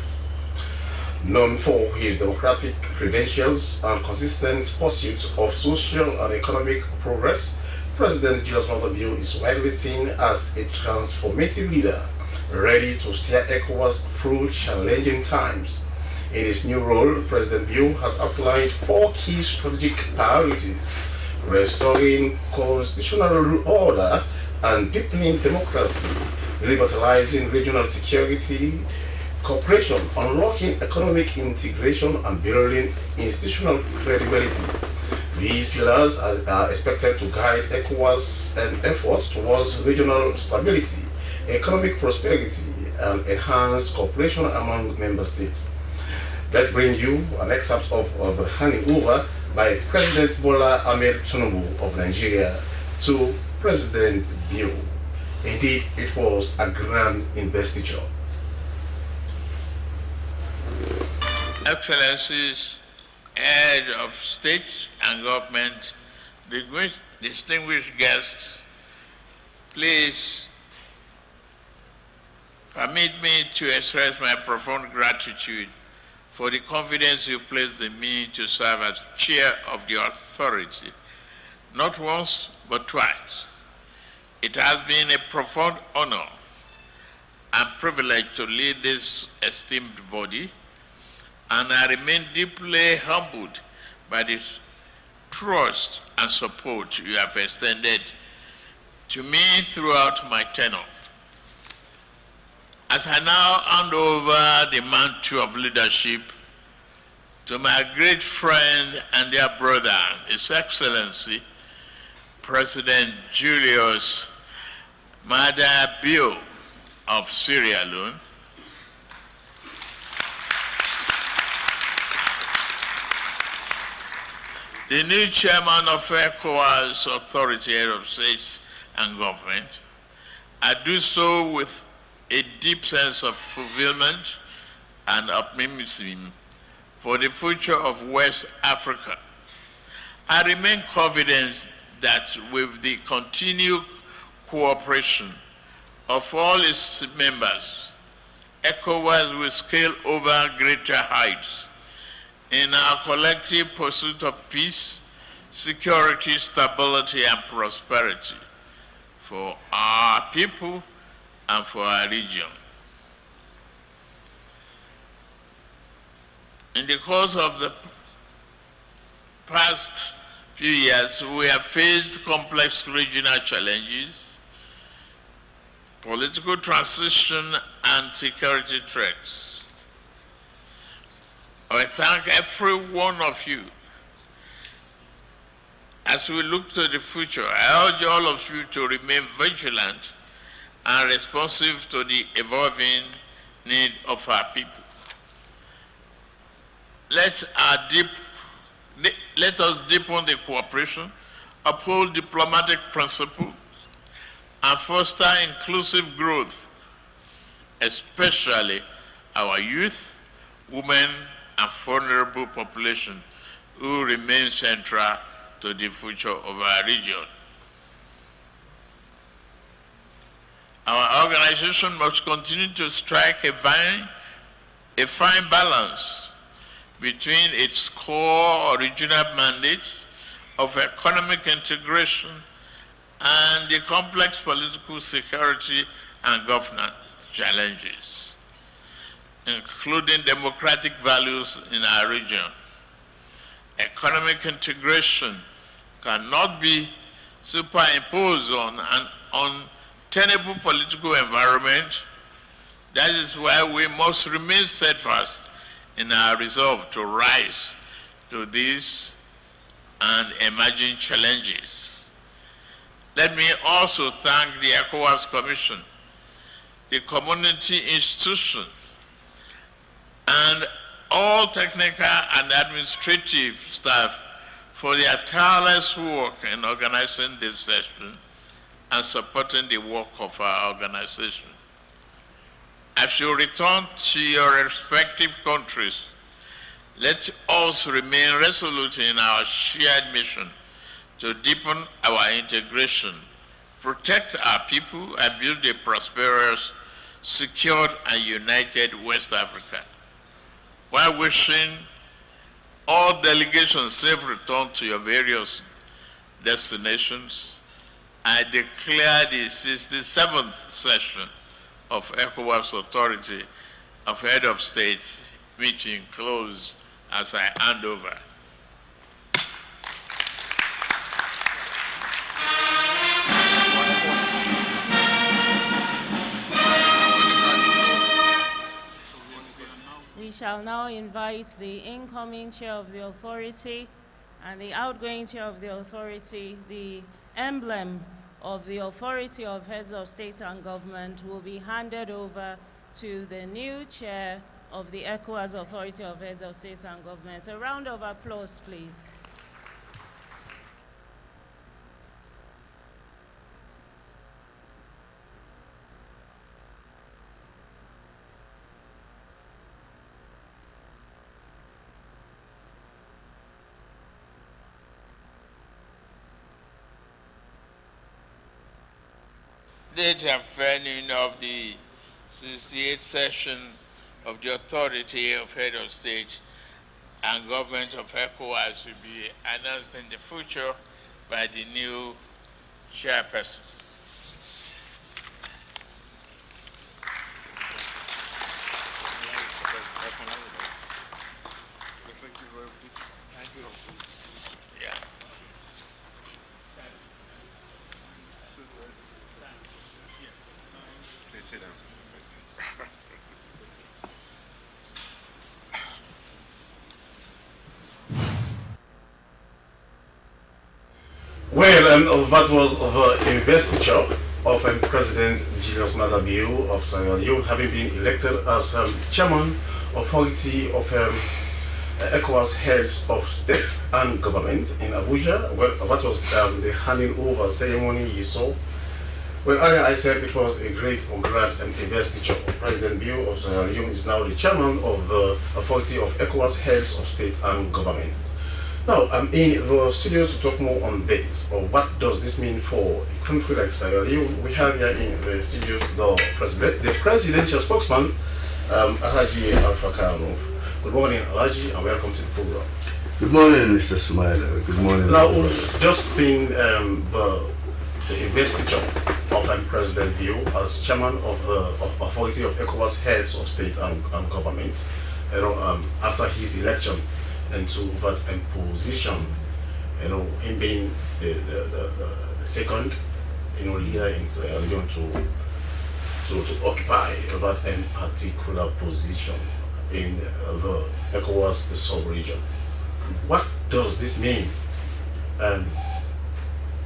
Known for his democratic credentials and consistent pursuit of social and economic progress, President Julius Maada Bio is widely seen as a transformative leader, ready to steer ECOWAS through challenging times. In his new role, President Bio has outlined 4 key strategic priorities: restoring constitutional order and deepening democracy, revitalizing regional security, cooperation, unlocking economic integration, and building institutional credibility. These pillars are expected to guide ECOWAS and efforts towards regional stability, economic prosperity, and enhanced cooperation among member states. Let's bring you an excerpt of the handing over by President Bola Ahmed Tinubu of Nigeria to President Bio. Indeed, it was a grand investiture. Excellencies, head of state and government, distinguished guests, please permit me to express my profound gratitude for the confidence you placed in me to serve as chair of the authority, not once, but twice. It has been a profound honor and privilege to lead this esteemed body, and I remain deeply humbled by the trust and support you have extended to me throughout my tenure. As I now hand over the mantle of leadership to my great friend and dear brother, His Excellency, President Julius Maada Bio of Sierra Leone, the new chairman of ECOWAS Authority, Head of States and Government, I do so with a deep sense of fulfillment and optimism for the future of West Africa. I remain confident that with the continued cooperation of all its members, ECOWAS will scale over greater heights in our collective pursuit of peace, security, stability, and prosperity for our people and for our region. In the course of the past few years, we have faced complex regional challenges, political transition, and security threats. I thank every one of you. As we look to the future, I urge all of you to remain vigilant and responsive to the evolving need of our people. Let us deepen the cooperation, uphold diplomatic principles, and foster inclusive growth, especially our youth, women, and vulnerable population who remain central to the future of our region. Our organization must continue to strike a fine balance between its core original mandate of economic integration and the complex political security and governance challenges, including democratic values in our region. Economic integration cannot be superimposed on an untenable political environment That is why we must remain steadfast in our resolve to rise to these and emerging challenges. Let me also thank the ECOWAS Commission, the community institution, and all technical and administrative staff for their tireless work in organizing this session and supporting the work of our organization. As you return to your respective countries, let us remain resolute in our shared mission to deepen our integration, protect our people, and build a prosperous, secured, and united West Africa. While wishing all delegations safe return to your various destinations, I declare the 67th session of ECOWAS Authority of Head of State meeting closed as I hand over. We shall now invite the incoming chair of the authority and the outgoing chair of the authority. The emblem of the authority of heads of state and government will be handed over to the new chair of the ECOWAS Authority of Heads of State and Government. A round of applause, please. Date and venue of the 68th session of the Authority of Head of State and Government of ECOWAS will be announced in the future by the new chairperson. Sit down. Well, that was the investiture of President Julius Maada Bio of Sierra Leone, having been elected as Chairman Authority of ECOWAS Heads of State and Government in Abuja. Well, that was the handing over ceremony you saw. Well, earlier I said it was a great or grand investiture. President Bio of Sierra Leone is now the chairman of the Authority of ECOWAS Heads of State and Government. Now, I'm in the studios to talk more on this, or what does this mean for a country like Sierra Leone. We have here in the studios the presidential spokesman, Alhaji Alpha Kano. Good morning, Alhaji, and welcome to the program. Good morning, Mr. Sumaila. Good morning. Now, we've just seen the investiture of President Bio as chairman of the Authority of ECOWAS Heads of State and Government, after his election into that position, him being the second, leader in Sierra Leone to occupy that particular position in the ECOWAS sub-region. What does this mean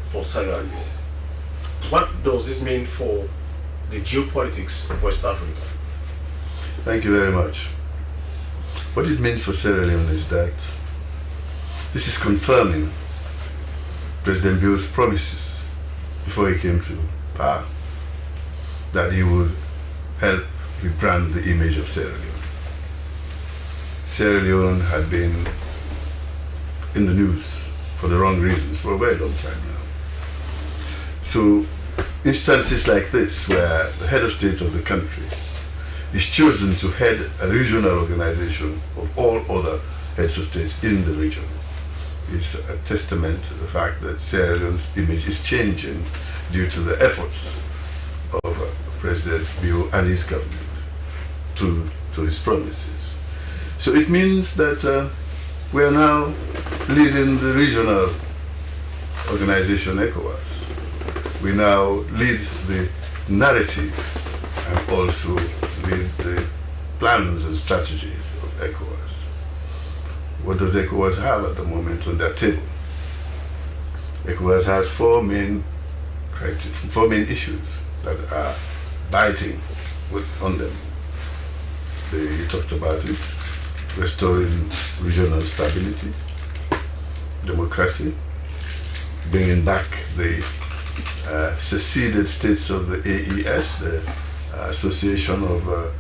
for Sierra Leone? What does this mean for the geopolitics of West Africa? Thank you very much. What it means for Sierra Leone is that this is confirming President Bio's promises before he came to power, that he would help rebrand the image of Sierra Leone. Sierra Leone had been in the news for the wrong reasons for a very long time now. So instances like this, where the head of state of the country is chosen to head a regional organization of all other heads of state in the region, is a testament to the fact that Sierra Leone's image is changing due to the efforts of President Bio and his government to his promises. So it means that we are now leading the regional organization ECOWAS. We now lead the narrative and also with the plans and strategies of ECOWAS. What does ECOWAS have at the moment on their table? ECOWAS has four main issues that are biting on them. You talked about it: restoring regional stability, democracy, bringing back the seceded states of the AES, the Association of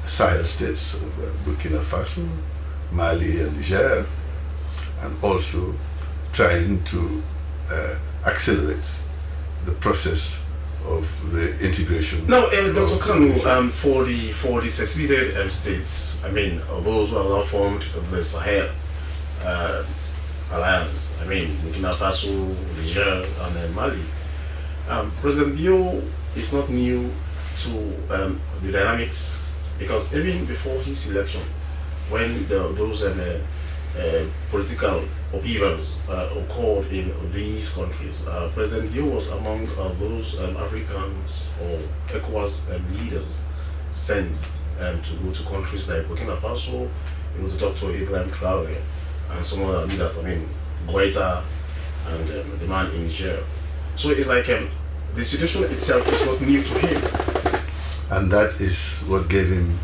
Sahel States of Burkina Faso, Mali and Niger, and also trying to accelerate the process of the integration. Now, Dr. Kanu, for the seceded states, I mean, those who have now formed the Sahel Alliance, I mean, Burkina Faso, Niger, and Mali, President Bio is not new to the dynamics, because even before his election, when those political upheavals occurred in these countries, President Bio was among those Africans or ECOWAS leaders sent to go to countries like Burkina Faso, to talk to Ibrahim Traoré and some other leaders, I mean, Goita and the man in Niger. So it's like the situation itself is not new to him. And that is what gave him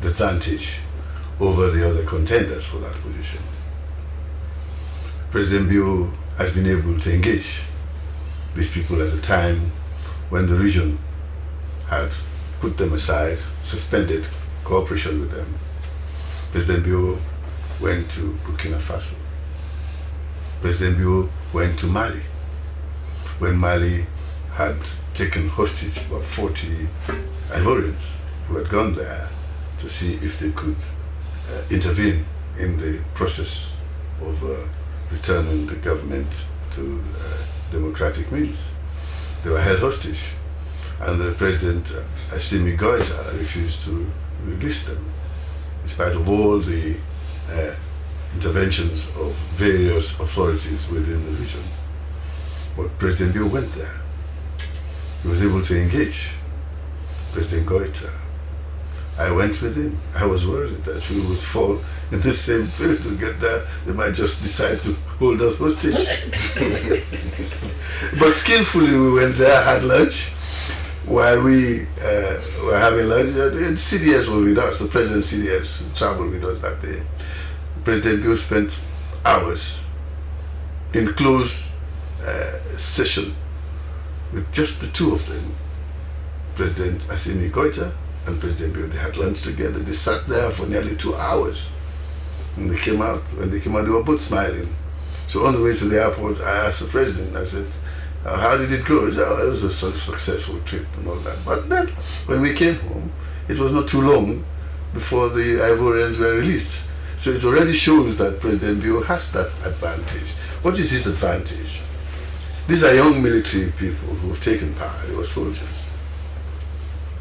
the advantage over the other contenders for that position. President Bio has been able to engage these people at a time when the region had put them aside, suspended cooperation with them. President Bio went to Burkina Faso. President Bio went to Mali, when Mali had taken hostage about 40 Ivorians who had gone there to see if they could intervene in the process of returning the government to democratic means. They were held hostage, and the President Assimi Goïta refused to release them, in spite of all the interventions of various authorities within the region. But President Bio went there. He was able to engage President Goïta. I went with him. I was worried that we would fall in the same field to get there. They might just decide to hold us hostage. But skillfully we went there, had lunch. While we were having lunch, the CDS was with us. The President CDS traveled with us that day. President Bio spent hours in close session with just the two of them, President Assimi Goïta and President Bio. They had lunch together. They sat there for nearly 2 hours. When they came out, they were both smiling. So on the way to the airport, I asked the President, I said, how did it go? He said, it was a successful trip and all that. But then, when we came home, it was not too long before the Ivorians were released. So it already shows that President Bio has that advantage. What is his advantage? These are young military people who have taken power. They were soldiers.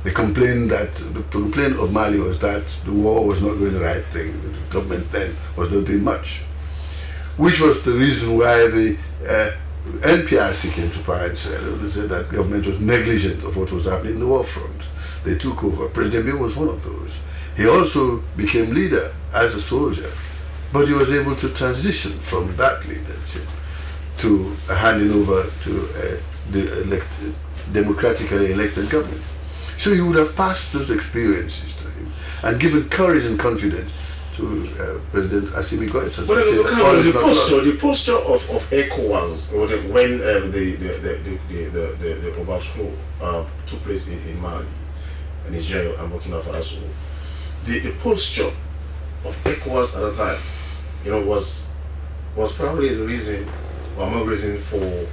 The complaint of Mali was that the war was not doing the right thing. The government then was not doing much, which was the reason why the NPRC came to power in Sierra Leone. They said that government was negligent of what was happening in the war front. They took over. President Bio was one of those. He also became leader as a soldier, but he was able to transition from that leadership to handing over to the democratically elected government. So he would have passed those experiences to him and given courage and confidence to President Assimi Goïta. But the posture of ECOWAS when the overthrow took place in Mali and Niger and Burkina Faso, the posture of ECOWAS at the time, was probably the reason, or more reason for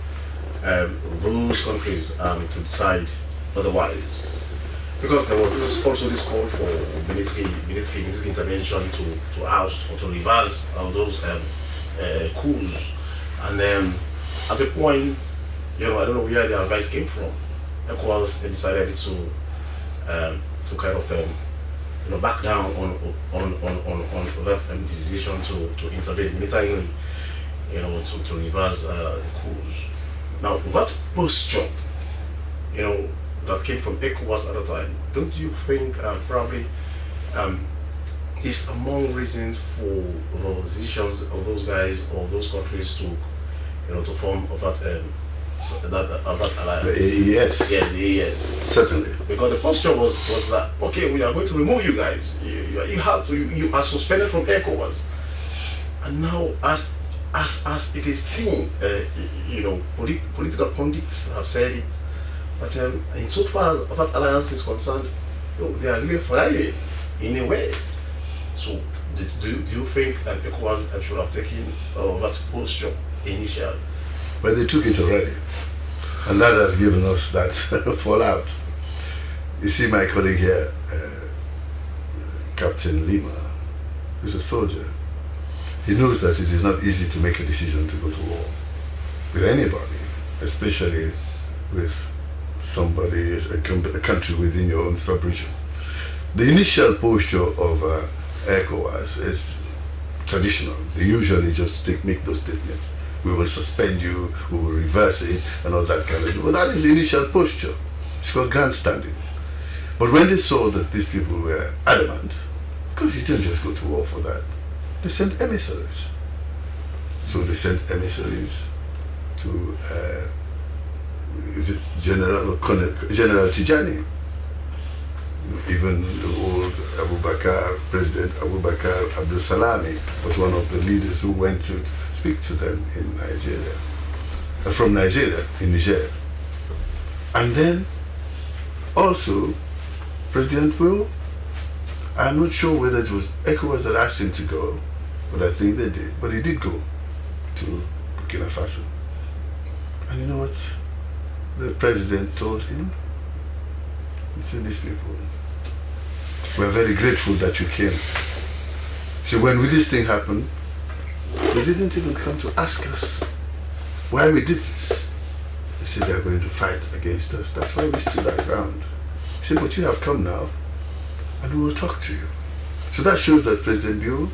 those countries to decide otherwise. Because there was also this call for military intervention to oust or to reverse those coups. And then at the point, I don't know where the advice came from. ECOWAS decided to kind of back down on that decision to intervene militarily, to reverse the coups. Now that posture, that came from ECOWAS at the time, don't you think probably is among reasons for the decisions of those guys or those countries to, to form that alliance? Yes, certainly. Because the posture was that, okay, we are going to remove you guys. You are suspended from ECOWAS, and now as it is seen, political pundits have said it, but in so far as that alliance is concerned, they are really thriving in a way. So do you think ECOWAS should have taken that posture initially? But they took it already, and that has given us that fallout. You see, my colleague here, Captain Lima, is a soldier. He knows that it is not easy to make a decision to go to war with anybody, especially with somebody, a country within your own sub-region. The initial posture of ECOWAS is traditional. They usually just make those statements. We will suspend you, we will reverse it, and all that kind of thing. But that is the initial posture. It's called grandstanding. But when they saw that these people were adamant, because you don't just go to war for that, they sent emissaries. So they sent emissaries to, is it General Tijani? Even the old President Abubakar Abdul Salami was one of the leaders who went to speak to them in Nigeria, from Nigeria, in Niger. And then also President Will, I'm not sure whether it was ECOWAS that asked him to go, but I think they did. But he did go to Burkina Faso. And you know what the president told him? He said, these people, we're very grateful that you came. So when this thing happened, they didn't even come to ask us why we did this. They said they're going to fight against us. That's why we stood our ground. He said, but you have come now, and we will talk to you. So that shows that President Biu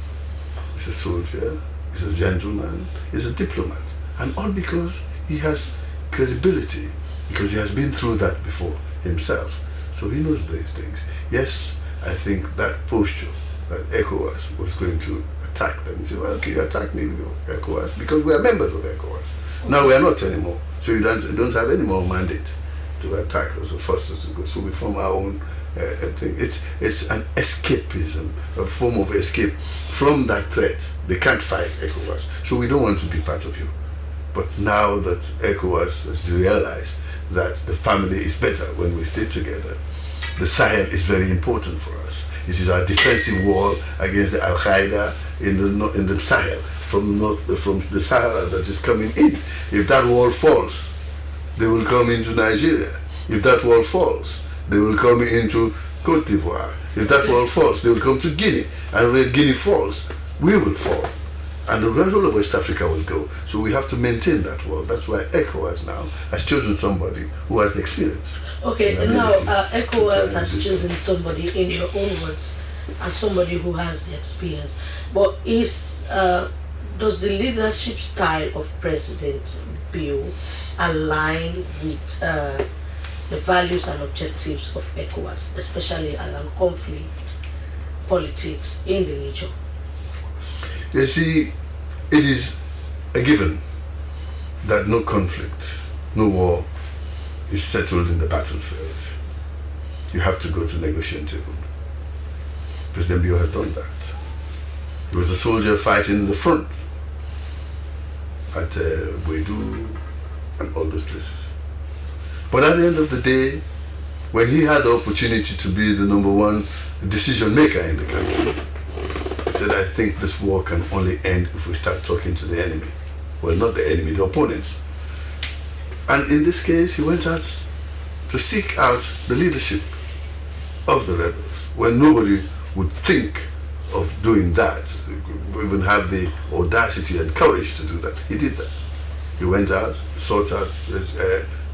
is a soldier, is a gentleman, is a diplomat. And all because he has credibility, because he has been through that before himself. So he knows these things. Yes, I think that posture that ECOWAS was going to attack them. He said, well, okay, you attack me, ECOWAS, because we are members of ECOWAS. Okay. Now we are not anymore. So you don't have any more mandate to attack us or force us to go. So we form our own thing. It's an escapism, a form of escape from that threat. They can't fight ECOWAS. So we don't want to be part of you. But now that ECOWAS has realized that the family is better when we stay together, the Sahel is very important for us. It is our defensive wall against the Al-Qaeda in the Sahel, from the Sahara that is coming in. If that wall falls, they will come into Nigeria. If that wall falls, they will come into Cote d'Ivoire. If that wall falls, they will come to Guinea. And when Guinea falls, we will fall. And the whole of West Africa will go. So we have to maintain that wall. That's why ECOWAS now has chosen somebody who has the experience. Okay, and now ECOWAS has chosen somebody, in your own words, as somebody who has the experience. But does the leadership style of President Biu align with the values and objectives of ECOWAS, especially along conflict, politics in the region? You see, it is a given that no conflict, no war is settled in the battlefield. You have to go to negotiating table. President Biu has done that. He was a soldier fighting in the front at Bwedu and all those places. But at the end of the day, when he had the opportunity to be the #1 decision maker in the country, he said, I think this war can only end if we start talking to the enemy. Well, not the enemy, the opponents. And in this case, he went out to seek out the leadership of the rebels, when nobody would think of doing that, even have the audacity and courage to do that. He did that. He went out, sought out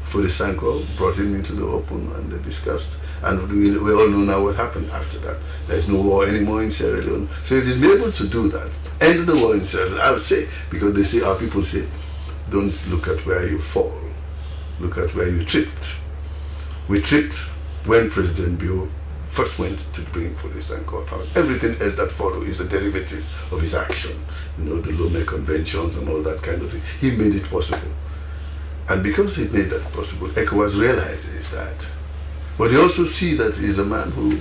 Furisanko, brought him into the open, and they discussed. And we all know now what happened after that. There's no war anymore in Sierra Leone. So if he's been able to do that, end the war in Sierra Leone, I would say, because they say, our people say, don't look at where you fall, look at where you tripped. We tripped when President Bio first went to bring police and court out. Everything else that followed is a derivative of his action. You know, the Lome conventions and all that kind of thing. He made it possible. And because he made that possible, ECOWAS realizes that. But they also see that he's a man who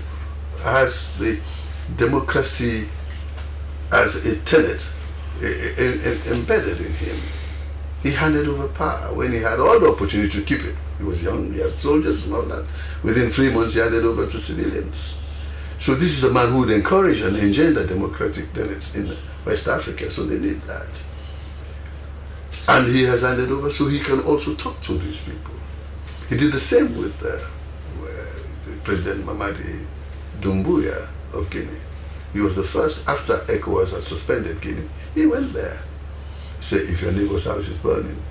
has the democracy as a tenet embedded in him. He handed over power when he had all the opportunity to keep it. He was young, he had soldiers and all that. Within 3 months, he handed over to civilians. So this is a man who would encourage and engender democratic tenets in West Africa, so they need that. And he has handed over so he can also talk to these people. He did the same with President Mamadi Doumbouya of Guinea. He was the first, after ECOWAS had suspended Guinea, he went there. He said, if your neighbor's house is burning,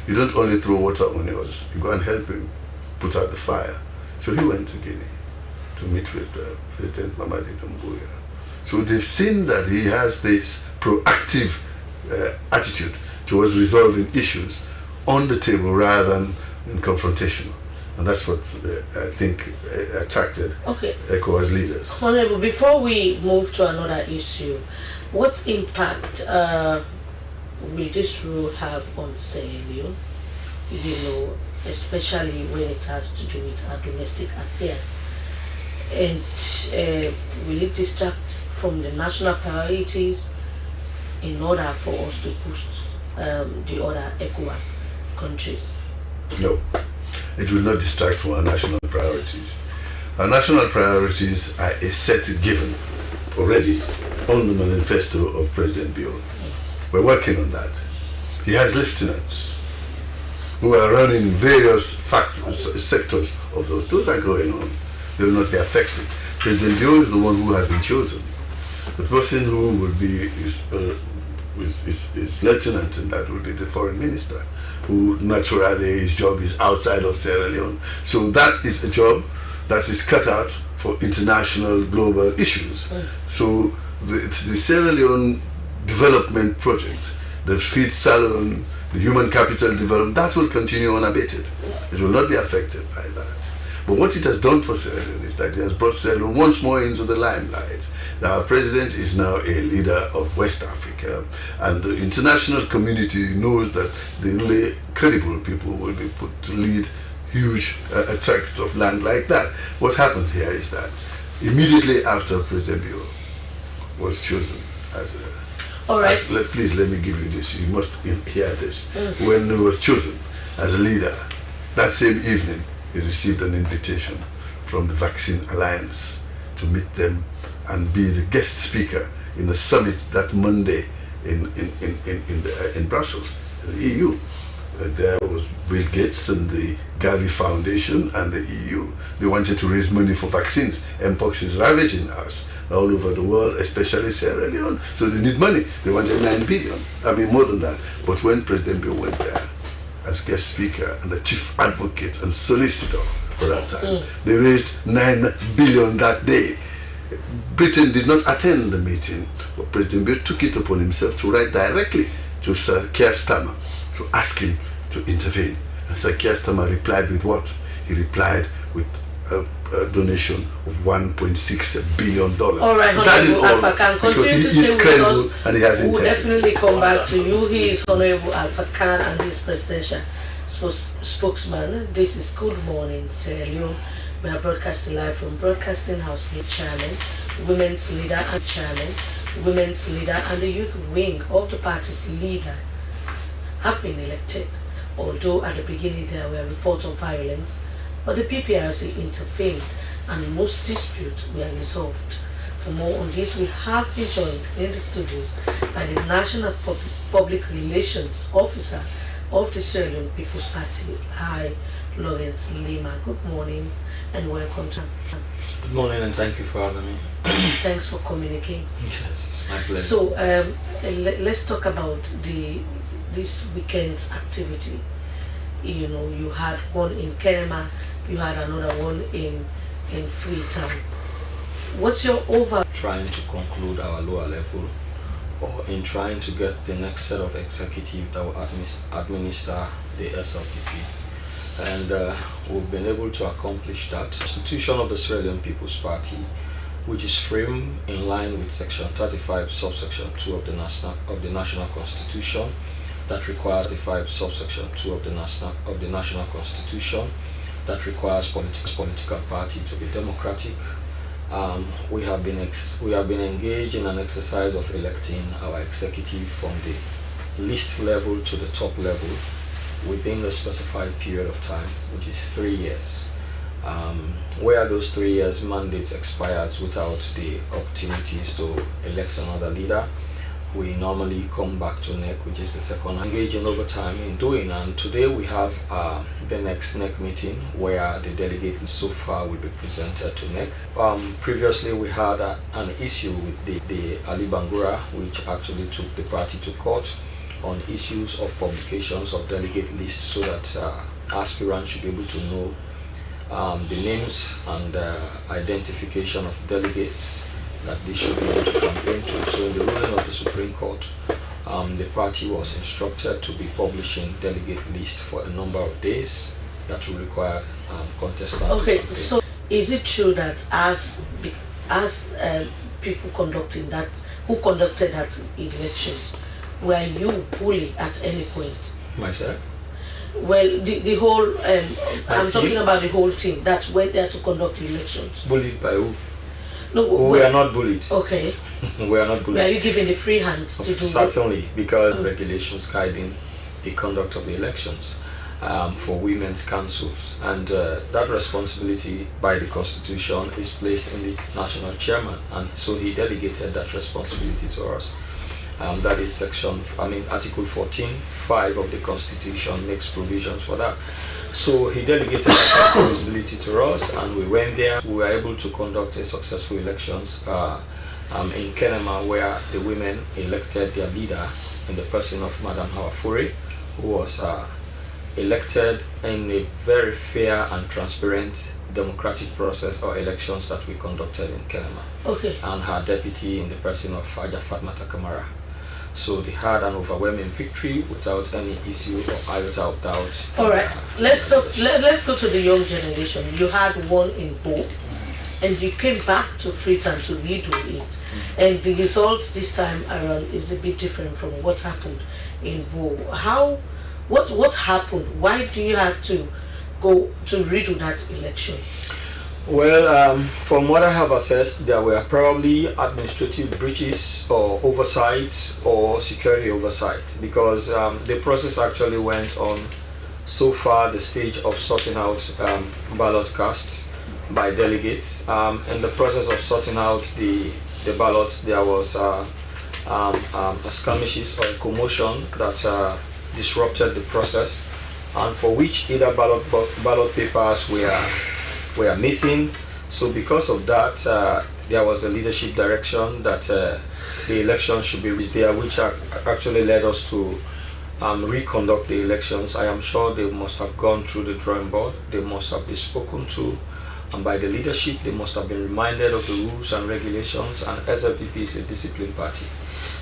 you don't only throw water on yours, you go and help him put out the fire. So he went to Guinea to meet with President Mamadi Doumbouya. So they've seen that he has this proactive attitude towards resolving issues on the table rather than in confrontation. And that's what I think attracted ECOWAS leaders. Honorable, before we move to another issue, what impact will this rule have on Sierra Leone? You know, especially when it has to do with our domestic affairs. And will it distract from the national priorities in order for us to boost the other ECOWAS countries? No, it will not distract from our national priorities. Our national priorities are a set given already on the manifesto of President Bio. We're working on that. He has lieutenants who are running various sectors of those. Those are going on. They will not be affected. President Bio is the one who has been chosen. The person who will be his lieutenant in that will be the foreign minister, who naturally his job is outside of Sierra Leone. So that is a job that is cut out for international global issues. So the Sierra Leone development project, the feed Salon, the human capital development, that will continue unabated. It will not be affected by that. But what it has done for Sierra Leone is that it has brought Sierra Leone once more into the limelight. Now, our president is now a leader of West Africa, and the international community knows that the only credible people will be put to lead huge tract of land like that. What happened here is that immediately after President Bio was chosen as a... All right. Please let me give you this. You must hear this. When he was chosen as a leader, that same evening, he received an invitation from the Vaccine Alliance to meet them and be the guest speaker in a summit that Monday in Brussels, the EU. There was Bill Gates and the Gavi Foundation and the EU. They wanted to raise money for vaccines. Mpox is ravaging us all over the world, especially Sierra Leone. So they need money. They wanted 9 billion. I mean, more than that. But when President Bill went there as guest speaker and the chief advocate and solicitor for that time, they raised 9 billion that day. Britain did not attend the meeting, but President Bill took it upon himself to write directly to Sir Keir Starmer to ask him to intervene. And Sir Keir Starmer replied with what? He replied with a donation of $1.6 billion. All right, Honorable Alpha Khan, continue to stay with us. And he has we'll integrity. definitely come back to you. He is Honorable Alpha Khan and he is presidential spokesman. This is Good Morning Sierra Leone. We are broadcasting live from Broadcasting House with Chairman, Women's Leader and Chairman, Women's Leader and the Youth Wing of the party's leaders have been elected. Although at the beginning there were reports of violence, but the PPRC intervened and most disputes were resolved. For more on this, we have been joined in the studios by the National Public Relations Officer of the Sierra Leone People's Party, Hi Lawrence Lima. Good morning and welcome to. Good morning and thank you for having me. Thanks for communicating. Yes, it's my pleasure. So let's talk about this weekend's activity. You know, you had one in Kenema, you had another one in Freetown. What's your overall? Trying to conclude our lower level, or in trying to get the next set of executive that will administer the SLPP. and we've been able to accomplish that. The Constitution of the Sierra Leone People's Party, which is framed in line with Section 35, subsection 2 of the National Constitution, that requires 35, subsection 2 of the National Constitution, that requires political party to be democratic. We have been engaged in an exercise of electing our executive from the least level to the top level within the specified period of time, which is 3 years. Where those 3 years mandates expires without the opportunities to elect another leader, we normally come back to NEC, which is the second, engaging over time in doing. And today we have the next NEC meeting where the delegates so far will be presented to NEC. Previously we had an issue with the Ali Bangura, which actually took the party to court on issues of publications of delegate lists, so that aspirants should be able to know the names and identification of delegates that they should be able to campaign to. So in the ruling of the Supreme Court, the party was instructed to be publishing delegate list for a number of days that will require contestants. Okay, so is it true that as people conducting that, who conducted that elections, were you bullied at any point? Myself? Well, the whole, I'm talking about the whole team that went there to conduct the elections. Bullied by who? No, we are not bullied. Okay. We are not bullied. Were you given the free hands to do Certainly, because regulations guiding the conduct of the elections for women's councils, and that responsibility by the Constitution is placed in the national chairman, and so he delegated that responsibility to us. That is Article 14(5) of the Constitution makes provisions for that. So he delegated that responsibility to us, and we went there. We were able to conduct a successful elections in Kenema, where the women elected their leader in the person of Madam Hawafure, who was elected in a very fair and transparent democratic process or elections that we conducted in Kenema. Okay. And her deputy in the person of Haja Fatmata Kamara. So they had an overwhelming victory without any issue or iota of doubt. All right, let's go to the young generation. You had one in Bo, and you came back to Freetown to lead with it, and the results this time around is a bit different from what happened in Bo. What happened? Why do you have to go to redo that election? Well, from what I have assessed, there were probably administrative breaches or oversights or security oversight, because the process actually went on so far the stage of sorting out ballot casts by delegates. In the process of sorting out the ballots, there was skirmishes or a commotion that disrupted the process, and for which either ballot papers were missing. So because of that, there was a leadership direction that the election should be there, which actually led us to reconduct the elections. I am sure they must have gone through the drawing board, they must have been spoken to, and by the leadership they must have been reminded of the rules and regulations, and SLPP is a disciplined party.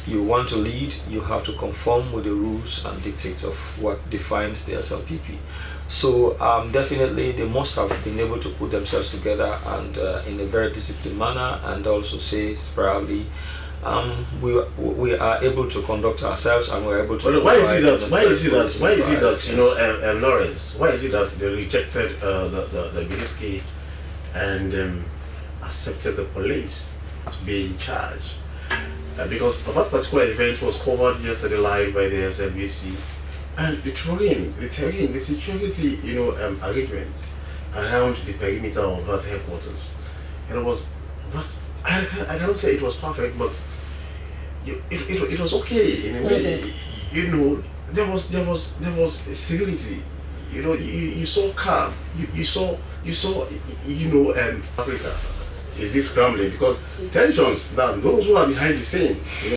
You want to lead, you have to conform with the rules and dictates of what defines the SLPP. So definitely they must have been able to put themselves together and in a very disciplined manner, and also say probably we are able to conduct ourselves, and we're able to. Well, why is it that you know, Lawrence? Why is it that they rejected the Bilitsky and accepted the police to be in charge? Because that particular event was covered yesterday live by the Slbc, and the terrain, the security, you know, arrangements around the perimeter of that headquarters, and it was that I cannot say it was perfect, but it was okay in a way. You know, there was civility. You know, you saw calm. You saw you know, Africa is this scrambling because tensions. Now those who are behind the scene, you know,